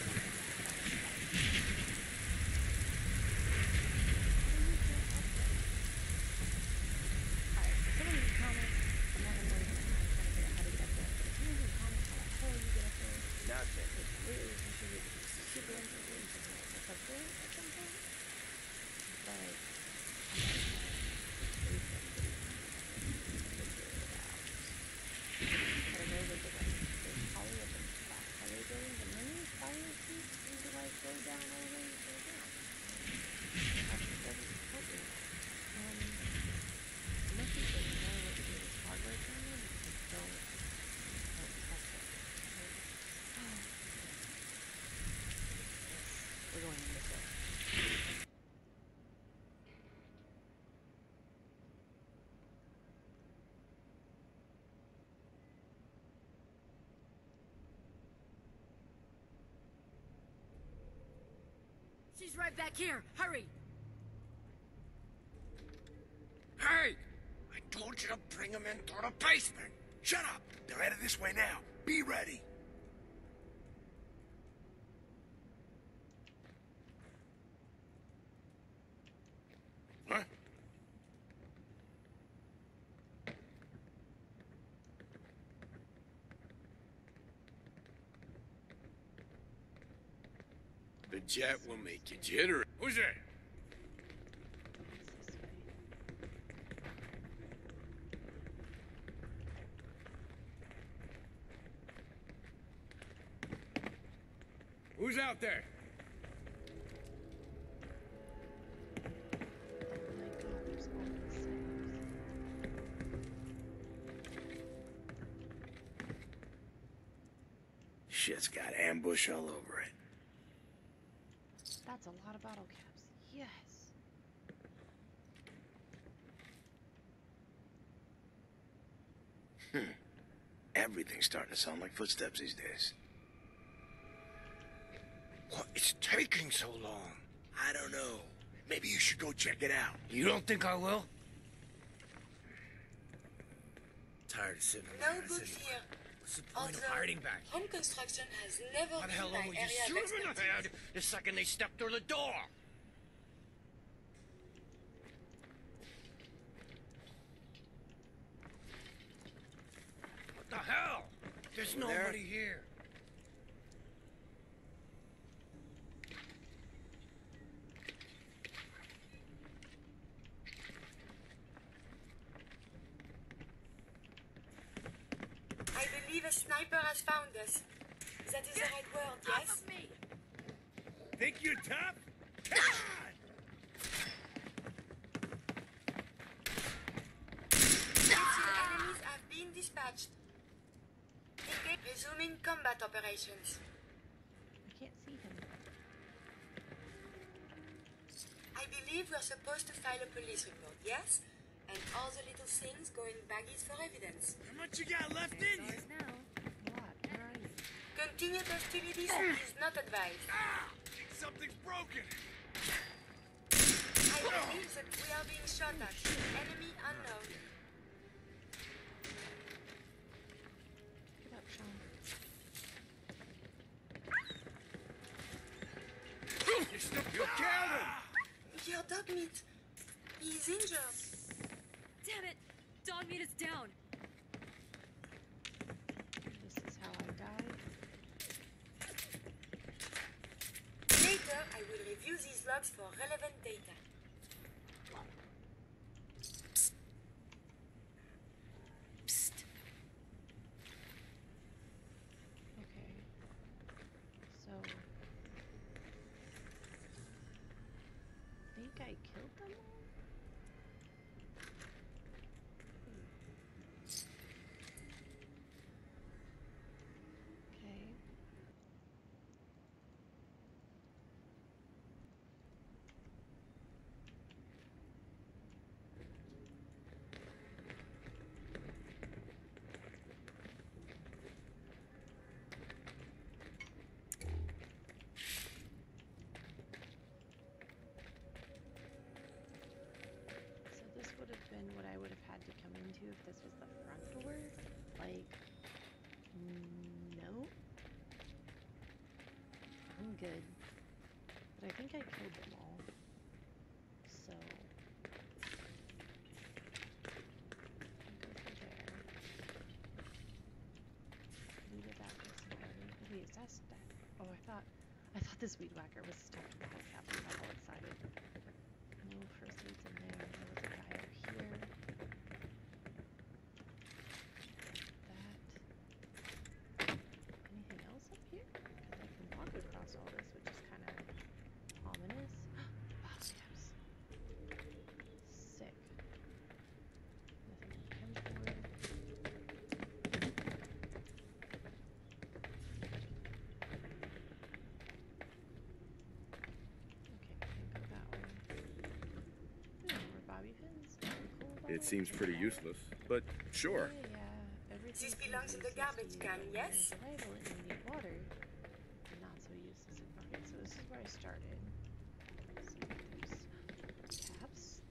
Alright, someone in the comments, I'm not gonna know if I'm trying to figure out how to get up there, but if someone in the comments how the hell you get up there, Nothing. it's really appreciated. It's super interesting to know what's up there at some point. But He's right back here. Hurry! Hey! I told you to bring him into the basement. Shut up! They're headed this way now. Be ready. Huh? The jet will make you jittery. Who's there? Who's out there? Shit's got ambush all over it. That's a lot of bottle caps. Yes. Everything's starting to sound like footsteps these days. What is taking so long? I don't know. Maybe you should go check it out. You don't think I will? Tired of sitting No around. books here. What's the point of hiding back? Home construction has never How the hell been long my will you area shoot of him in the expertise. head the second they step through the door? What the hell? There's Over there? nobody here. I believe a sniper has found us. That is the right word, yes? Think you're tough? Enemies have been dispatched. Engage resuming combat operations. I can't see him. I believe we're supposed to file a police report, yes? And all the little things go in baggies for evidence. How much you got left in you? Continued hostilities is not advised. Something's broken. I believe that we are being shot at. Enemy unknown. Get up, Sean. You killed him! Your dog meat. He's injured. Damn it! Dog meat is down. This is how I died. Later, I will review these logs for relevant data. Okay. So. I think I killed them all? Okay. So this would have been what I would have had to come into if this was the front door. Like, no. I'm good. But I think I killed them all. So. I'll go for there. Leave it out this way. Wait, is that that? Oh, I thought this weed whacker was stuck in the whole cap. I got all excited. No first aids in there. There was a guy over here. That. Anything else up here? Because I can walk across all this, which is kind of ominous. Bottle caps. Sick. Nothing to come for. It seems pretty useless, but sure. This belongs in the garbage can, yes? Survival and you need water. Not so useless. Okay, so this is where I started.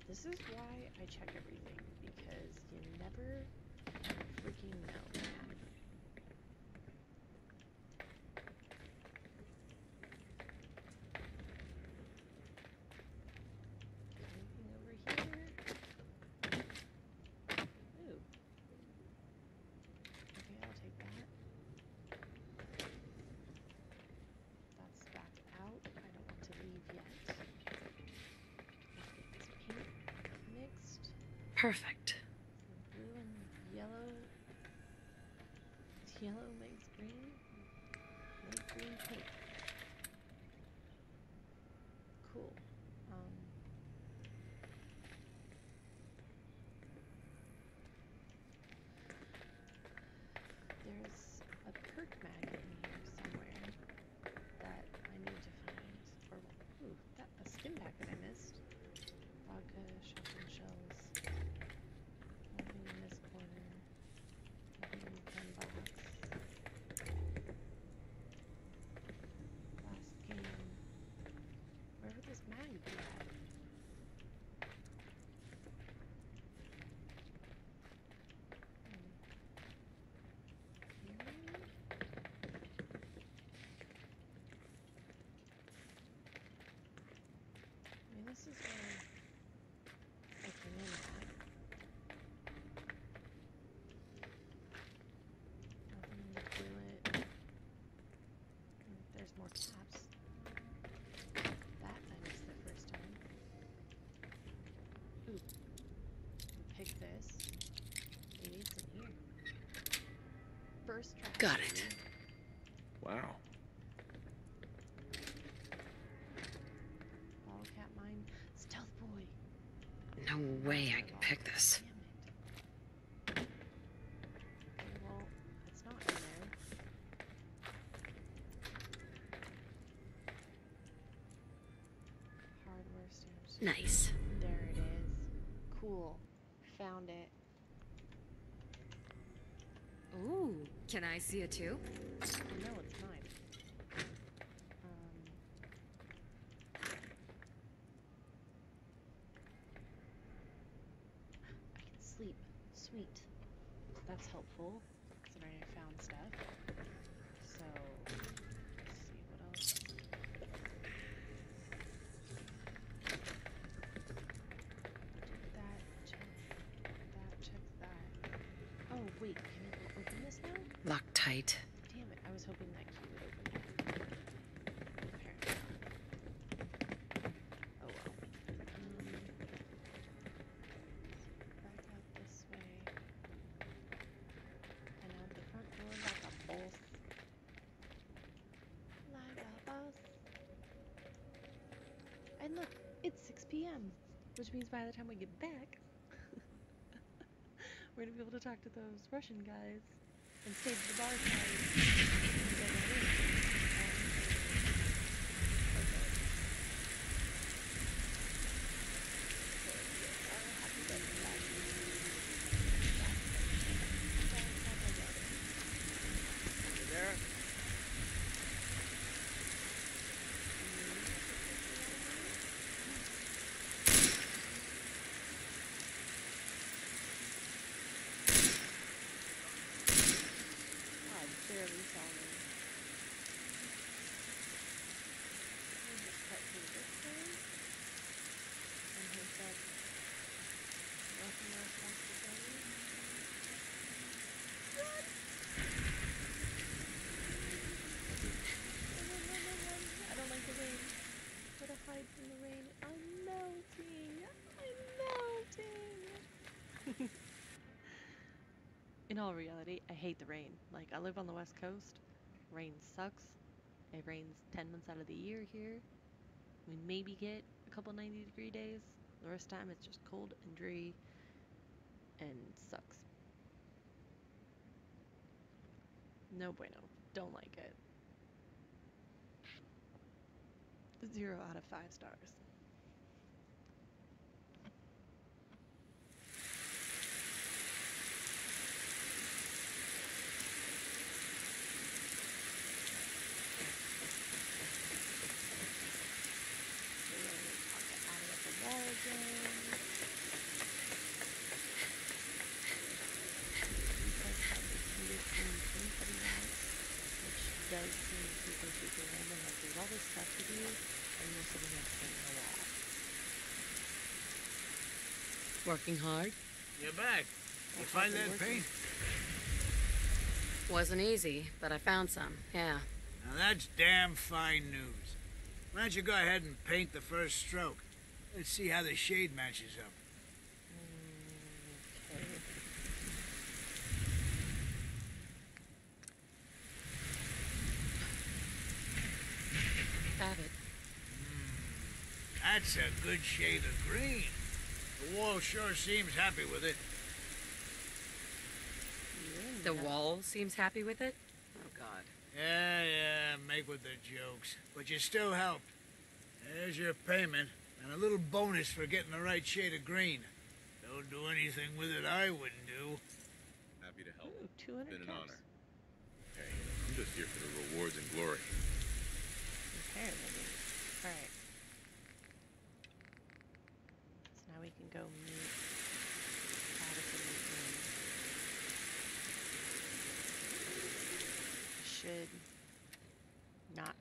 This is why I check everything, because you never freaking know, man. Anything over here? Ooh. Okay, I'll take that. That's back out. I don't want to leave yet. Mixed. Perfect. Blue and yellow. Yellow makes green. Make green pink. Cool. There's a perk mag in here somewhere that I need to find. Or, ooh, a stim pack that I missed. Vodka, shotgun shells. Nothing in this corner. Nothing in the pen box. Last game. Where would this mag be at? Here? I mean, this is where I came in at. Nothing in the toilet. There's more caps. That I missed the first time. Ooh. Pick this. Maybe it's in here. First try. Got it. Wow. Bottle cap mine. Stealth boy. No way I can pick this. Okay, well, it's not in there. Hardware stamps. Nice. There it is. Cool. Found it. Ooh, can I see it too? No, it's mine. I can sleep. Sweet. That's helpful, considering I found stuff. So, let's see what else. That, check that. Oh, wait, can it open this now? Locked tight. Damn it, I was hoping that key would open it. Apparently not. Oh well. Back out this way. And out the front door like a boss. Like a boss. And look, it's 6 p.m. Which means by the time we get back, we're gonna be able to talk to those Russian guys and stay to the bar side. You there? God, barely saw me. We'll just cut through this way. And here's that nothing else wants to tell me. Run! Run. I don't like the rain. Gotta hide from the rain. I'm melting. I'm melting. In all reality, I hate the rain. Like, I live on the West Coast. Rain sucks. It rains 10 months out of the year here. We maybe get a couple 90-degree days. The rest of the time, it's just cold and dreary and sucks. No bueno. Don't like it. 0 out of 5 stars. Added up the wall again. super random. Like, there's all this stuff to do, and you're sitting there painting a wall. Working hard? You're back. You find that paint? Wasn't easy, but I found some, yeah. Now that's damn fine news. Why don't you go ahead and paint the first stroke? Let's see how the shade matches up. Okay. Got it. That's a good shade of green. The wall sure seems happy with it. The wall seems happy with it? Oh, God. Yeah, make with the jokes. But you still helped. There's your payment, and a little bonus for getting the right shade of green. Don't do anything with it I wouldn't do. Happy to help. Ooh, 200 Been an caps. honor. Hey, I'm just here for the rewards and glory. Apparently. Alright. So now we can go meet Addison and Lynn. Should not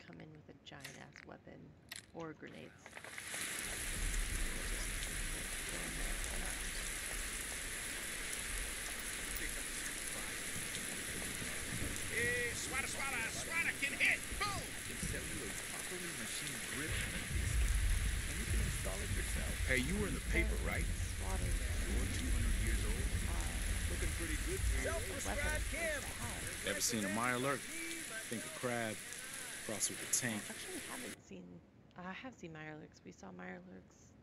come in with a giant ass weapon or grenades. Hey, swata, swata, swata can hit. Boom! I can sell you a properly machined grip and you can install it yourself. Hey, you were in the paper, right? You're 200 years old. Looking pretty good to you. Self-prescribed camp. Ever seen a Mirelurk? Think a crab. Cross with the tank. Actually, haven't seen. I have seen Mirelurks. We saw Mirelurks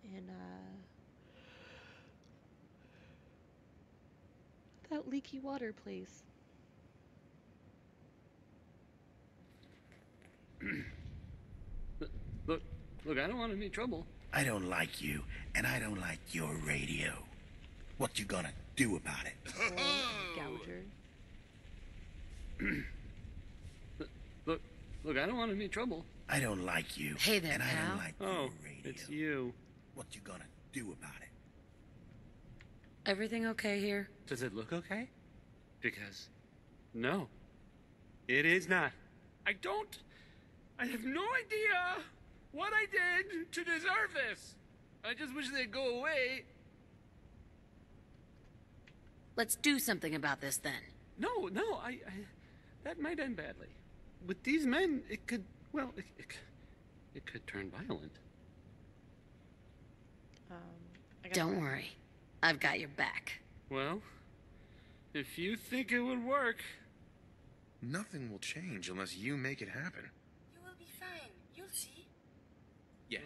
in that leaky water place. Look, I don't want any trouble. I don't like you, and I don't like your radio. What you gonna do about it? Gouger. Look, I don't want any trouble. I don't like you. Hey there, and I pal. don't like your radio. It's you. What you gonna do about it? Everything okay here? Does it look okay? Because, no, it is not. I have no idea what I did to deserve this. I just wish they'd go away. Let's do something about this then. No, I that might end badly. With these men, it could, well, it could turn violent. Don't worry. I've got your back. Well, if you think it would work. Nothing will change unless you make it happen. You will be fine. You'll see. Yeah.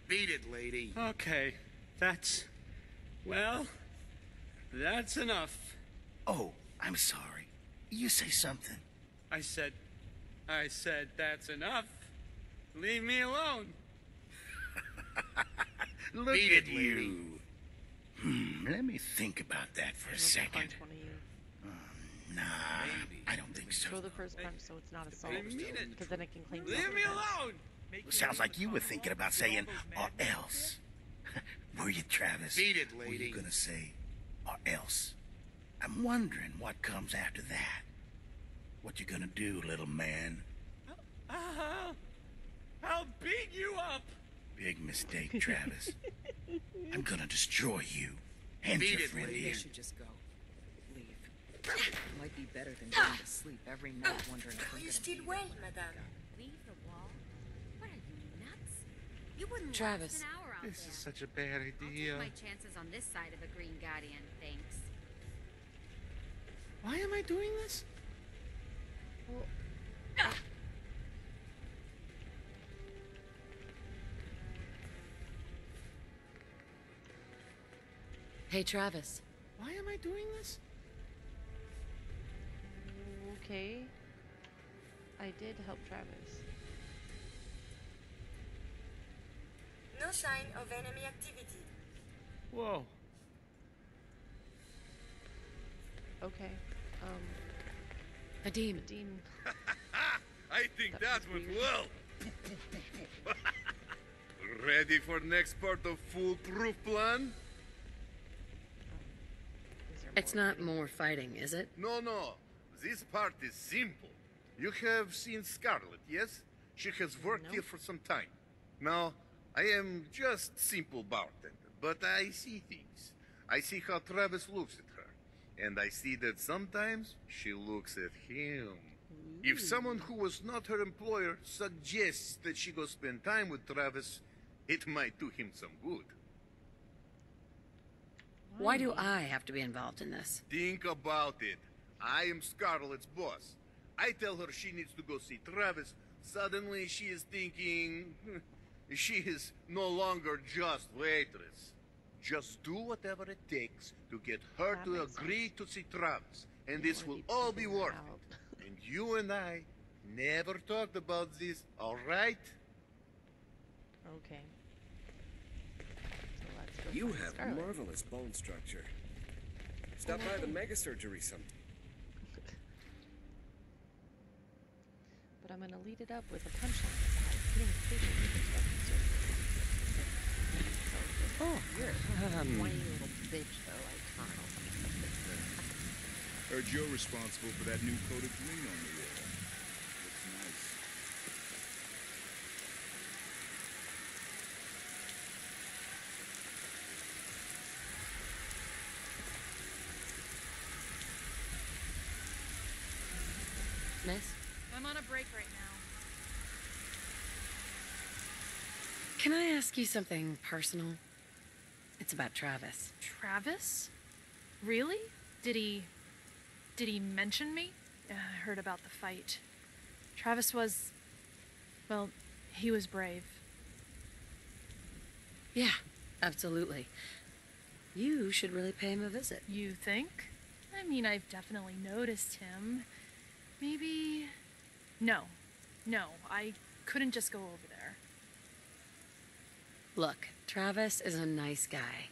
Beat it, lady. Okay, that's enough. Oh, I'm sorry. You say something. I said that's enough. Leave me alone. Look Beat at it, lady. you. Let me think about that for a second. Punch one of you. Nah, I don't think so. Throw the first punch so it's not assault. I mean it. Because then it can claim Leave me self-defense. alone. Sounds like you were thinking about saying, or else. Were you, Travis? Beat it, Were lady. you gonna say, or else? I'm wondering what comes after that. What you gonna do, little man? I'll beat you up. Big mistake, Travis. I'm gonna destroy you. And Beat your it, friend lady. here. You should just go. Leave. It might be better than going to sleep every night wondering if I'm You gonna still be well, there. madame. Leave the wall? What are you, nuts? You wouldn't Travis. last an hour out This there. is such a bad I'll idea. take my chances on this side of a Green Guardian, thanks. Why am I doing this? Hey, Travis. Why am I doing this? Okay. I did help Travis. No sign of enemy activity. Whoa. Okay. Vadim. Vadim. I think that went well. Ready for next part of foolproof plan? It's not more fighting, is it? No. This part is simple. You have seen Scarlet, yes? She has worked here for some time. Now, I am just simple bartender, but I see things. I see how Travis looks at her, and I see that sometimes she looks at him. If someone who was not her employer suggests that she go spend time with Travis, it might do him some good. Why do I have to be involved in this? Think about it. I am Scarlet's boss. I tell her she needs to go see Travis. Suddenly she is thinking... she is no longer just waitress. Just do whatever it takes to get her to agree to see Travis. And this will all be worth it. And you and I never talked about this, all right? Okay. So let's go You find have Scarlet. marvelous bone structure. Stop by the mega surgery some. But I'm gonna lead it up with a punchline. Hitting a patient with a fucking surgery. Oh, you're a whiny little bitch, though. I can't. Heard you're responsible for that new coat of green on the wall. Looks nice. Miss? I'm on a break right now. Can I ask you something personal? It's about Travis. Travis? Really? Did he mention me? I heard about the fight. Travis was... well, he was brave. Yeah, absolutely. You should really pay him a visit. You think? I mean, I've definitely noticed him. Maybe... No, I couldn't just go over there. Look, Travis is a nice guy.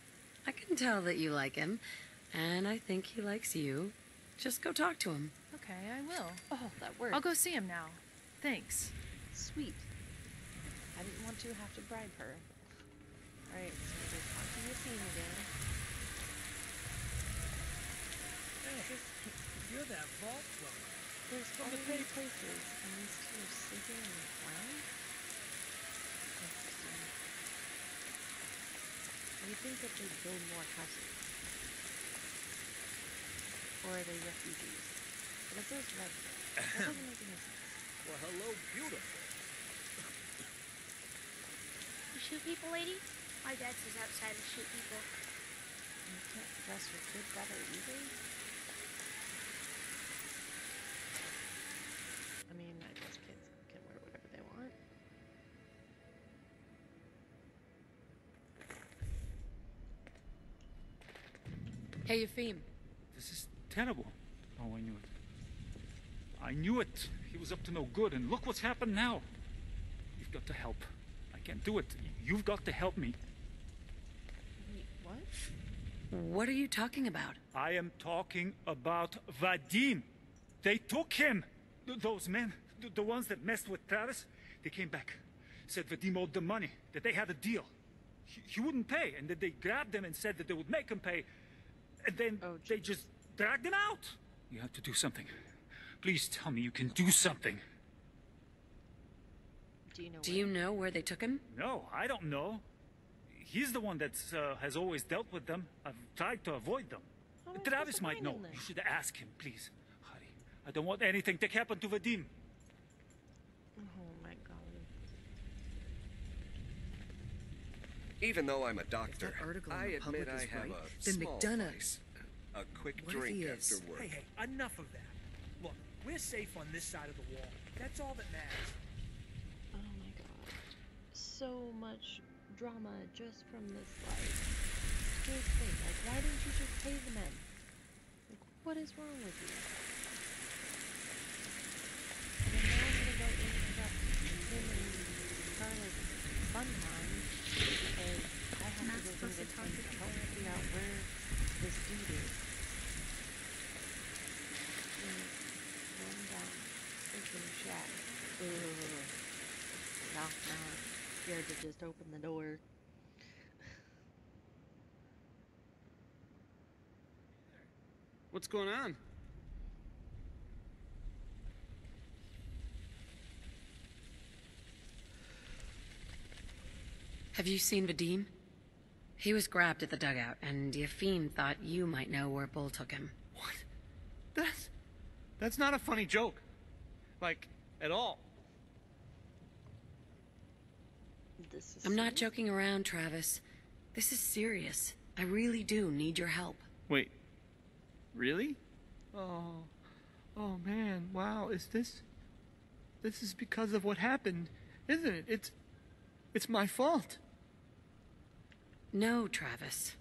I can tell that you like him, and I think he likes you. Just go talk to him. Okay, I will. Oh, that worked. I'll go see him now. Thanks. Sweet. I didn't want to have to bribe her. Alright, so we're just talking to Theme again. Hey, you're that vault plumber. There's From all the many paper. places, and these two are sleeping on the ground? Interesting. You think that they build more houses? Or are they refugees? But if there's residents, that doesn't make any sense. Well, hello, beautiful. You shoot people, lady? My dad says outside to shoot people. You can't dress your kid better either? I mean, I guess kids can wear whatever they want. Hey, Eupheme. This is terrible. Oh, I knew it. I knew it. He was up to no good, and look what's happened now. You've got to help. I can't do it. You've got to help me. What? What are you talking about? I am talking about Vadim. They took him. Those men, the ones that messed with Travis, they came back. Said Vadim owed them money, that they had a deal. He wouldn't pay, and that they grabbed him and said that they would make him pay. And then they just dragged him out. You have to do something. Please tell me you can do something. Do you know where they took him? No, I don't know. He's the one that has always dealt with them. I've tried to avoid them. Travis might know. You should ask him, please. Hurry. I don't want anything to happen to Vadim. Oh my god. Even though I'm a doctor, article in I the admit public I is have right, a then small McDonough- vice. A quick What if drink he after is? work. Hey, enough of that. Look, we're safe on this side of the wall. That's all that matters. Oh my god. So much drama just from this, like, kid thing. Like, why didn't you just pay the men? Like, what is wrong with you? And then now I'm gonna go interrupt him and Scarlett's fun time because I have Not to go supposed to visit talk him to to help figure out where this dude is. Run down. Freaking shack. Ugh. Knock, knock. Scared to just open the door. What's going on? Have you seen Vadim? He was grabbed at the dugout, and Yafim thought you might know where Bull took him. That's not a funny joke. Like, at all. I'm not joking around, Travis. This is serious. I really do need your help. Wait. Really? Oh man, wow, this is because of what happened, isn't it? It's my fault. No, Travis.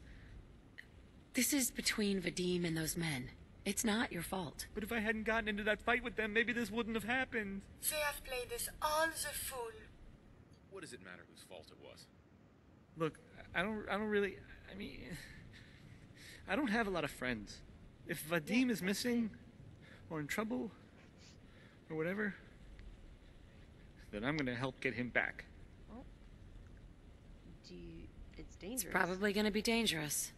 This is between Vadim and those men. It's not your fault. But if I hadn't gotten into that fight with them, maybe this wouldn't have happened. They have played us all the fool. What does it matter whose fault it was? Look, I don't really, I mean, I don't have a lot of friends. If Vadim is missing, or in trouble, or whatever, then I'm gonna help get him back. Well, it's dangerous. It's probably gonna be dangerous.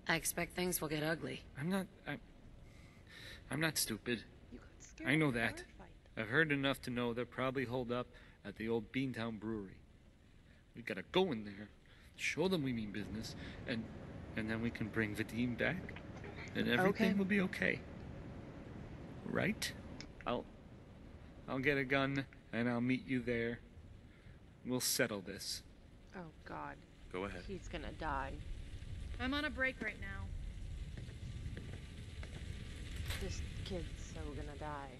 I expect things will get ugly. I'm not stupid. You got scared I know of a that. bar fight. I've heard enough to know they're probably holed up at the old Beantown Brewery. We gotta go in there, show them we mean business, and then we can bring Vadim back, and everything will be okay. Right? I'll get a gun, and I'll meet you there. We'll settle this. Oh, God. Go ahead. He's gonna die. I'm on a break right now. This kid's so gonna die.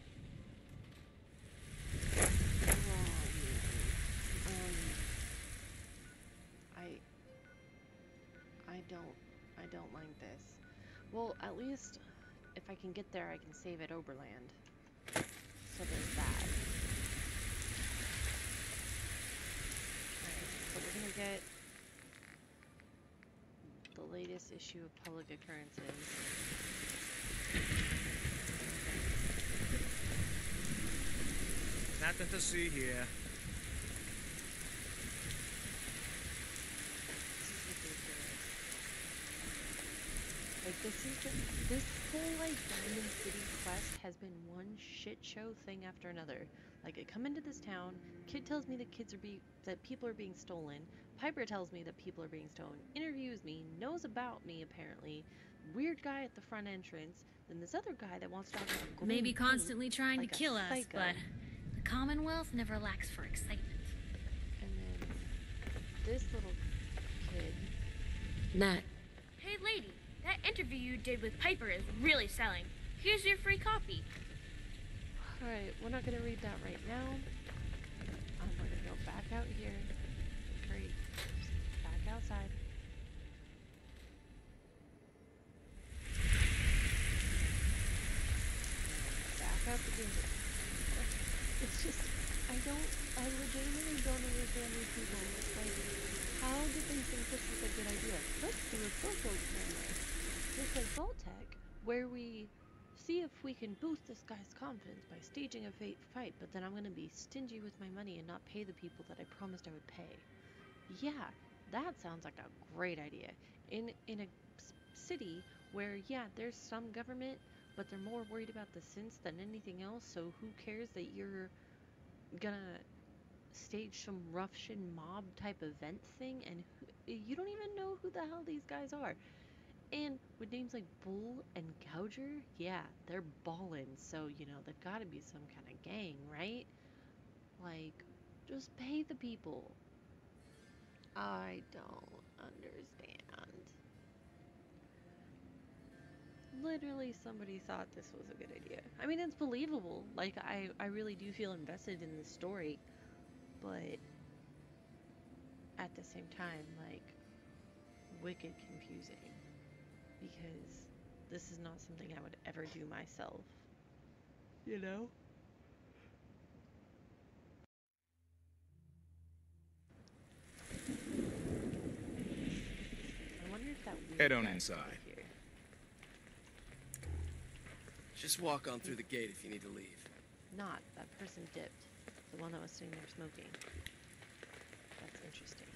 I don't like this. Well, at least if I can get there, I can save at Oberland. So there's that. Alright, so we're gonna get the latest issue of Public Occurrences. Nothing to see here. Like, this whole, like, Diamond City quest has been one shit show thing after another. Like, I come into this town, kid tells me that people are being stolen, Piper tells me that people are being stolen, interviews me, knows about me, apparently, weird guy at the front entrance, then this other guy that wants to talk about Maybe gold constantly trying like to kill us, psycho. but the Commonwealth never lacks for excitement. And then this little kid. Nat. Hey, lady. That interview you did with Piper is really selling. Here's your free copy. Alright, we're not gonna read that right now. We're gonna go back out here. Great. Just back outside. Back up again. It's just, I legitimately don't understand these people. Like, how did they think this was a good idea? Let's do a social experiment. Just like Vault-Tec, where we see if we can boost this guy's confidence by staging a fake fight, but then I'm gonna be stingy with my money and not pay the people that I promised I would pay. Yeah, that sounds like a great idea. In a city where, yeah, there's some government, but they're more worried about the synths than anything else, so who cares that you're gonna stage some Russian mob type event thing, and you don't even know who the hell these guys are. And with names like Bull and Gouger, yeah, they're ballin', so, you know, there gotta be some kind of gang, right? Like, just pay the people. I don't understand. Literally, somebody thought this was a good idea. I mean, it's believable. Like, I really do feel invested in this story, but at the same time, like, wicked confusing. Because this is not something I would ever do myself. You know? I wonder if that weird Head on guy's inside. over here. Just walk on through the gate if you need to leave. Not. That person dipped. The one that was sitting there smoking. That's interesting.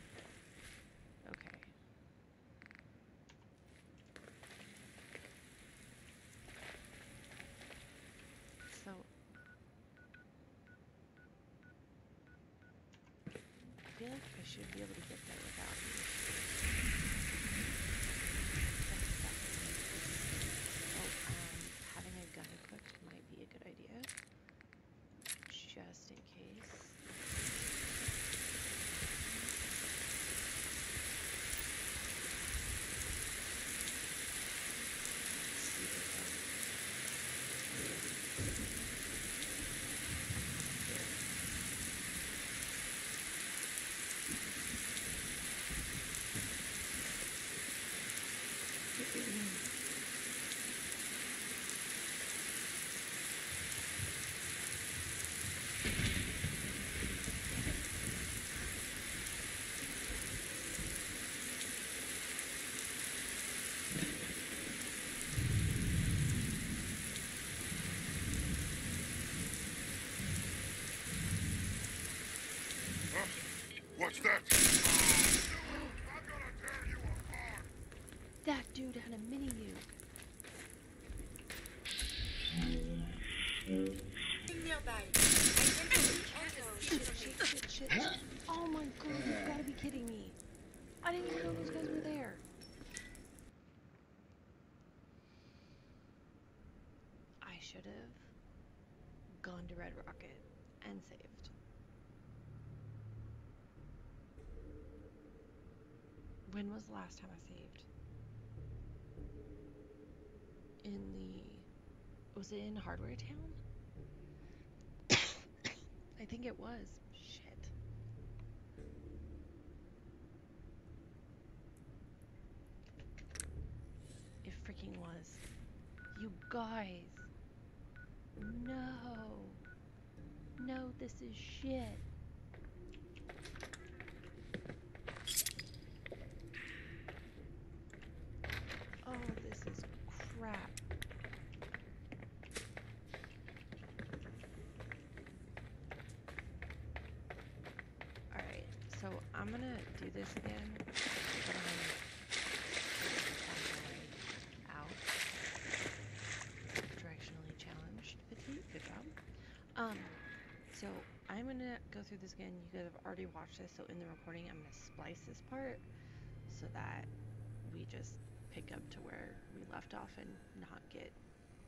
Okay. So, I feel like I should be able to get there without That dude had a mini nuke. Nearby. Shit. Oh my god, you've got to be kidding me. I didn't even know those guys were there. I should have gone to Red Rocket and saved. When was the last time I saved? Was it in Hardware Town? I think it was. Shit. It freaking was. You guys. No. No, this is shit. Oh, this is crap. Alright, so I'm gonna do this again, but I'm gonna out. Directionally challenged. Good job. So I'm gonna go through this again. You guys have already watched this, so in the recording I'm gonna splice this part so that we just pick up to where we left off and not get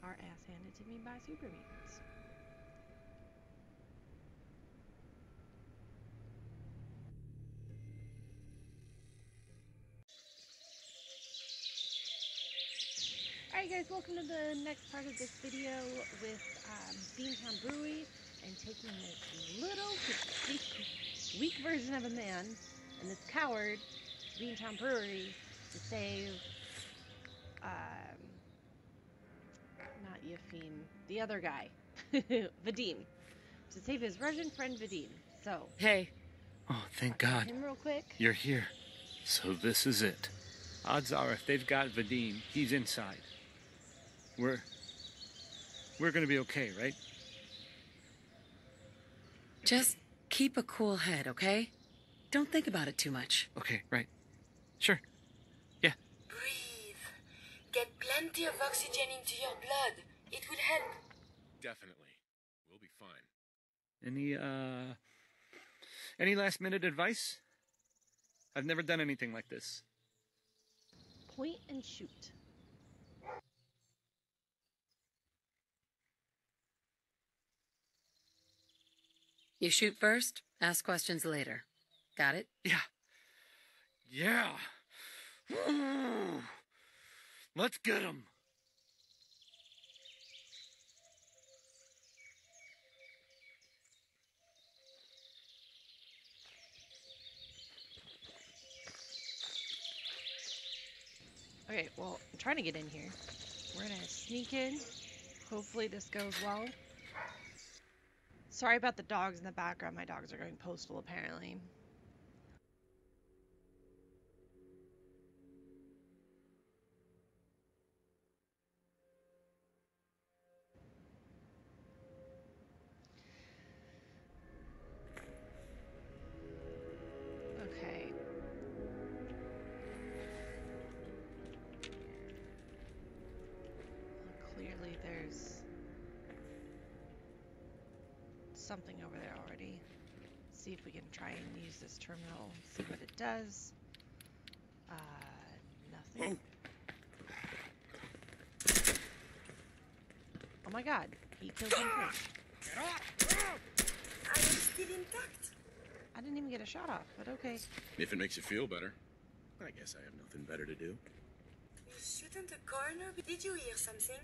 our ass handed to me by super mutants. Alright guys, welcome to the next part of this video with Beantown Brewery and taking this little weak version of a man and this coward to Beantown Brewery to save not Yafin, the other guy, Vadim, to save his Russian friend Vadim. So hey. Oh, thank God. Him real quick. You're here. So this is it. Odds are if they've got Vadim, he's inside. We're gonna be okay, right? Just keep a cool head, okay? Don't think about it too much. Okay, right. Sure. Yeah. Breathe. Get plenty of oxygen into your blood. It will help. Definitely. We'll be fine. Any last minute advice? I've never done anything like this. Point and shoot. You shoot first, ask questions later. Got it? Yeah. Yeah. Woo. Let's get him. Okay, well, I'm trying to get in here. We're gonna sneak in. Hopefully this goes well. Sorry about the dogs in the background. My dogs are going postal, apparently. Okay. Clearly there's something over there already. See if we can try and use this terminal, see what it does. Nothing. Oh my god, he killed him first. I am still intact. I didn't even get a shot off, but okay. If it makes you feel better. I guess I have nothing better to do. You shouldn't the coroner. Did you hear something?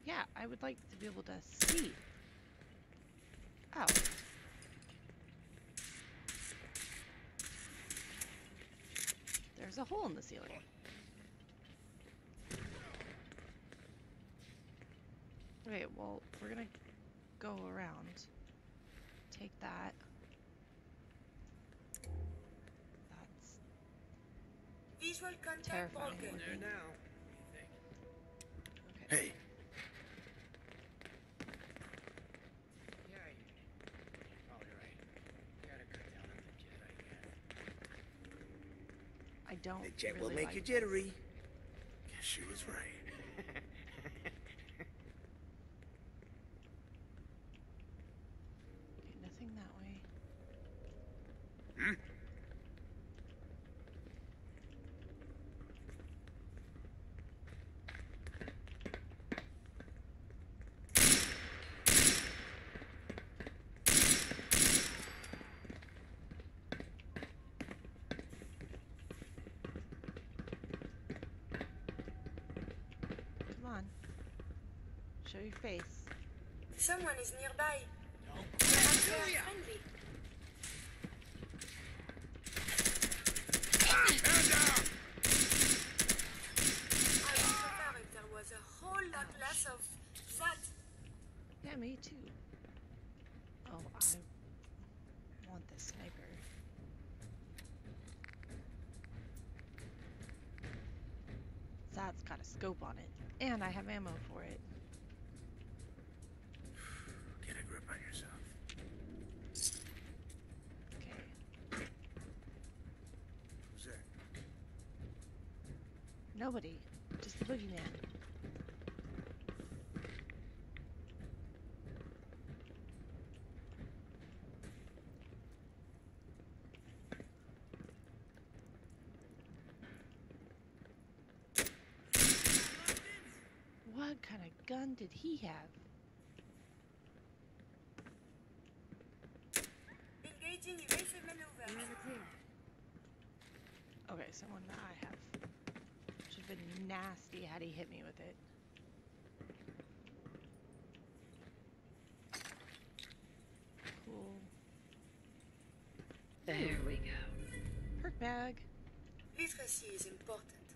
Yeah, I would like to be able to see. Oh. There's a hole in the ceiling. Okay, well, we're gonna go around. Take that. That's Visual contact terrifying. broken. There now. Okay. Hey. Yeah, you're probably right. Gotta cut down don't. The jet really will make like you this. jittery. Guess she was right. Okay, nothing that way. Come on. Show your face. Someone is nearby. Perhaps They are Julia! friendly. I would prefer if there was a whole lot less of that. Yeah, me too. Oh, I want the sniper. That's got a scope on it, and I have ammo for it. Get a grip on yourself. Okay. Who's there? Nobody. Just the boogeyman. What kind of gun did he have? Engaging evasive maneuver. Okay, someone that I have. Should have been nasty had he hit me with it. Cool. There we go. Perk bag. Literacy is important.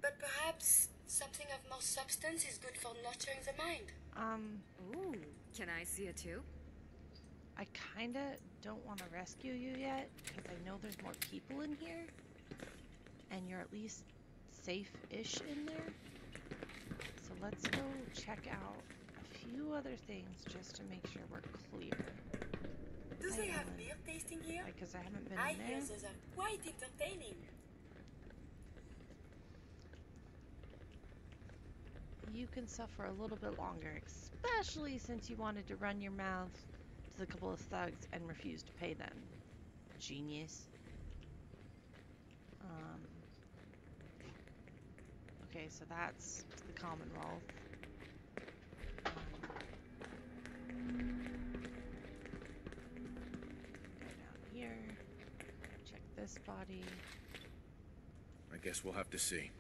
But perhaps something of more substance is good for nurturing the mind. Ooh, can I see it too? I kinda don't want to rescue you yet, because I know there's more people in here. And you're at least safe-ish in there. So let's go check out a few other things just to make sure we're clear. Do they have beer tasting here? Because I haven't been I in hear there. those are quite entertaining. You can suffer a little bit longer, especially since you wanted to run your mouth to the couple of thugs and refused to pay them. Genius. Okay, so that's the Commonwealth. Go down here. Check this body. I guess we'll have to see.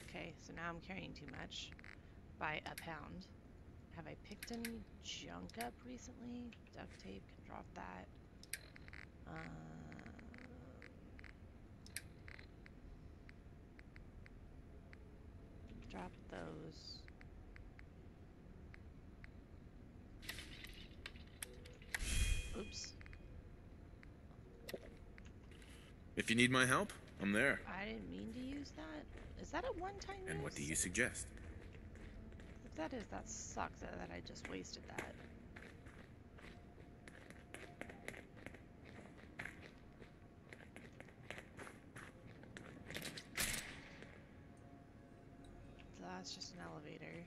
Okay, so now I'm carrying too much by a pound. Have I picked any junk up recently? Duct tape, can drop that. Drop those. Oops. If you need my help, I'm there. I didn't mean to use that. Is that a one-time use? And what do you suggest? If that is, that sucks that I just wasted that. So that's just an elevator.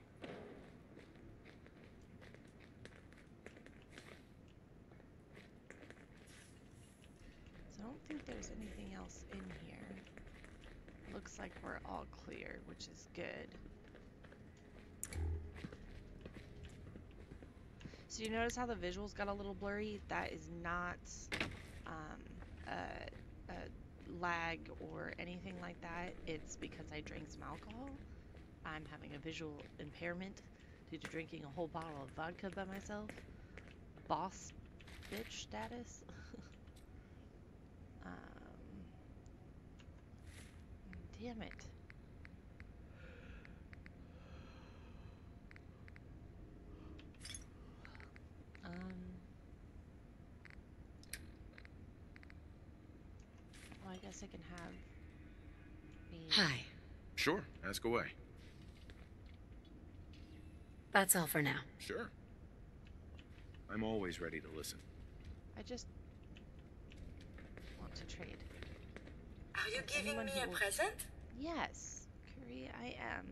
So I don't think there's anything else in here. Looks like we're all clear, which is good. So you notice how the visuals got a little blurry? That is not a lag or anything like that. It's because I drank some alcohol. I'm having a visual impairment due to drinking a whole bottle of vodka by myself. Boss bitch status. Damn it. Well, I guess I can have the... Hi. Sure, ask away. That's all for now. Sure. I'm always ready to listen. I just want to trade. Are you giving anyone me who a will- present? Yes, Curry, I am.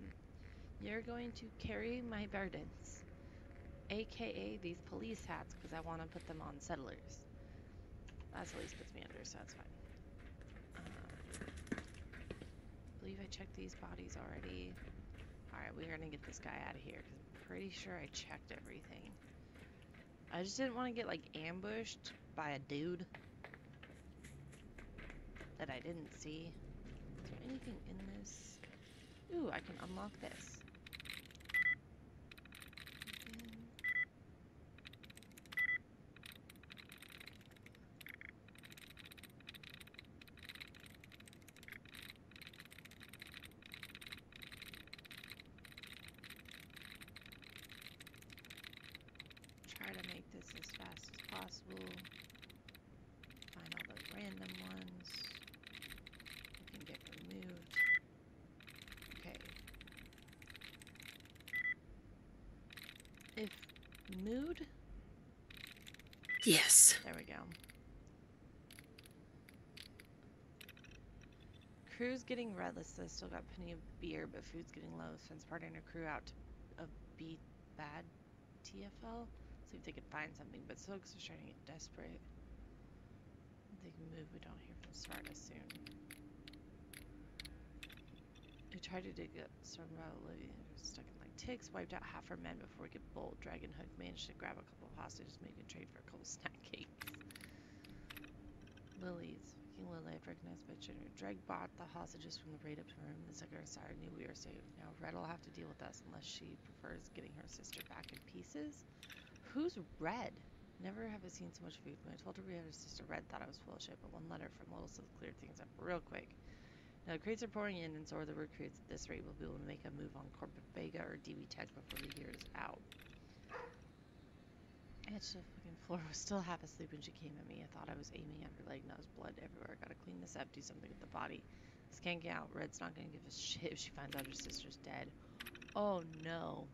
You're going to carry my burdens, aka these police hats, because I want to put them on settlers. That's at least puts me under, so that's fine. I believe I checked these bodies already. Alright, we're gonna get this guy out of here, because I'm pretty sure I checked everything. I just didn't want to get, like, ambushed by a dude that I didn't see. Is there anything in this? Ooh, I can unlock this. Try to make this as fast as possible. Find all the random ones. We can get removed. Okay. If mood? Yes. There we go. Crew's getting restless, so still got plenty of beer, but food's getting low. Sends part of her crew out to beat bad TFL. See if they could find something, but Silks are starting to get desperate. If they can move, we don't hear from Sparta soon. We tried to dig up Stormvalley, stuck in like ticks, wiped out half our men before we could bolt. Dragonhook managed to grab a couple of hostages, making trade for a couple snack cakes. Lilies. King Lily, recognized by Jenner. Dreg bought the hostages from the raid up to her room. The Secretary knew we were safe. Now Red will have to deal with us unless she prefers getting her sister back in pieces. Who's Red? Never have I seen so much food. When I told her we had her sister Red, thought I was full of shit, but one letter from Little Sis cleared things up real quick. Now the crates are pouring in, and so are the recruits. At this rate, we'll be able to make a move on Corporate Vega or DB Tech before the year is out. Edge the fucking floor was still half asleep when she came at me. I thought I was aiming at her leg. Now there's blood everywhere. Gotta clean this up, do something with the body. Skanking out. Red's not gonna give a shit if she finds out her sister's dead. Oh no.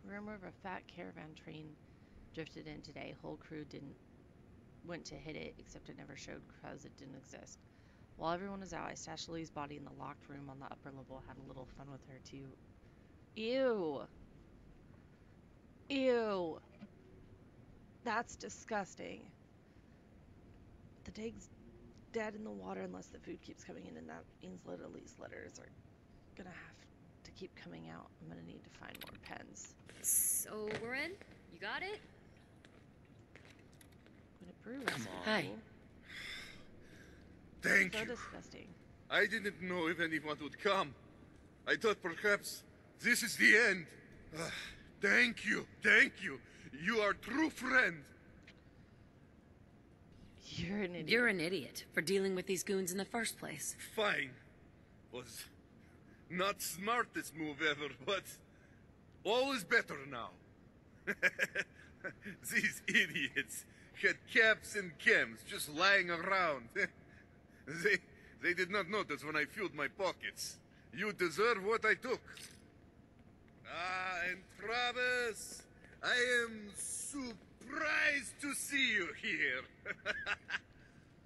Rumor of a fat caravan train drifted in today. Whole crew went to hit it, except it never showed because it didn't exist. While everyone was out, I stashed Lily's body in the locked room on the upper level. Had a little fun with her too. Ew. Ew. That's disgusting. The Dag's dead in the water unless the food keeps coming in, and that means Lily's letters are gonna have to keep coming out. I'm gonna need to find more pens. So we're in? You got it? When it brew Come on. Hi. Thank So you. disgusting. I didn't know if anyone would come. I thought perhaps this is the end. Thank you. Thank you. You are a true friend. You're an idiot. You're an idiot for dealing with these goons in the first place. Fine. Was not smartest move ever, but all is better now. These idiots had caps and chems just lying around. They did not notice when I filled my pockets. You deserve what I took. Ah, and Travis, I am surprised to see you here.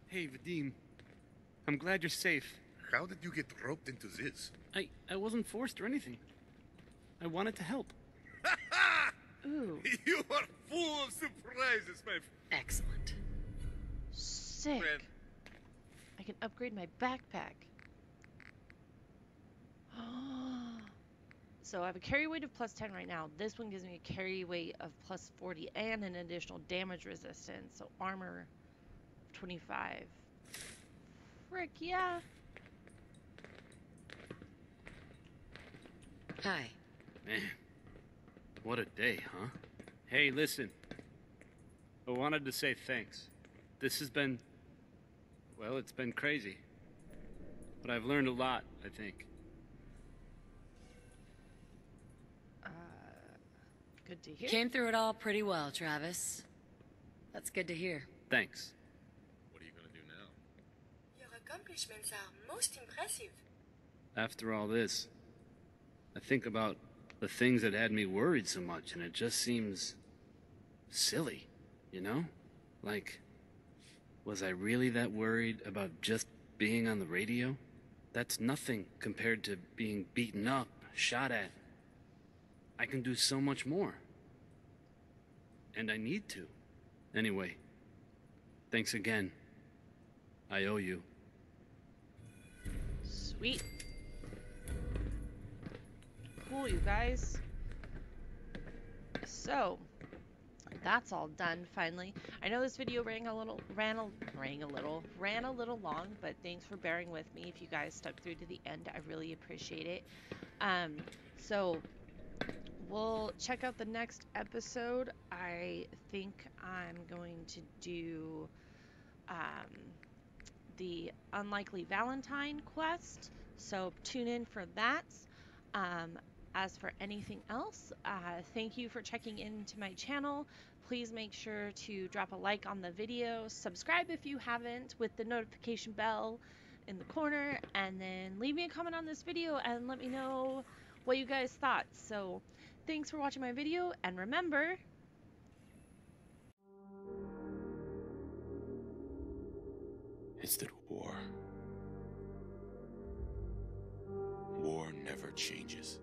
Hey, Vadim. I'm glad you're safe. How did you get roped into this? I wasn't forced or anything. I wanted to help. Ooh. You are full of surprises, my Excellent. Sick. friend. I can upgrade my backpack. So I have a carry weight of plus 10 right now. This one gives me a carry weight of plus 40 and an additional damage resistance. So armor 25. Frick, yeah. Hi. Man, what a day, huh? Hey, listen. I wanted to say thanks. This has been... well, it's been crazy. But I've learned a lot, I think. Good to hear. Came through it all pretty well, Travis. That's good to hear. Thanks. What are you gonna do now? Your accomplishments are most impressive. After all this, I think about the things that had me worried so much, and it just seems silly, you know? Like, was I really that worried about just being on the radio, that's nothing compared to being beaten up, shot at. I can do so much more. And I need to. Anyway, thanks again. I owe you. Sweet. Cool, you guys. So, that's all done finally. I know this video ran a little long, but thanks for bearing with me. If you guys stuck through to the end, I really appreciate it. So we'll check out the next episode. I think I'm going to do the Unlikely Valentine quest, so tune in for that. As for anything else, thank you for checking into my channel. Please make sure to drop a like on the video, subscribe if you haven't with the notification bell in the corner, and then leave me a comment on this video and let me know what you guys thought. So thanks for watching my video, and remember, It's the war. War never changes.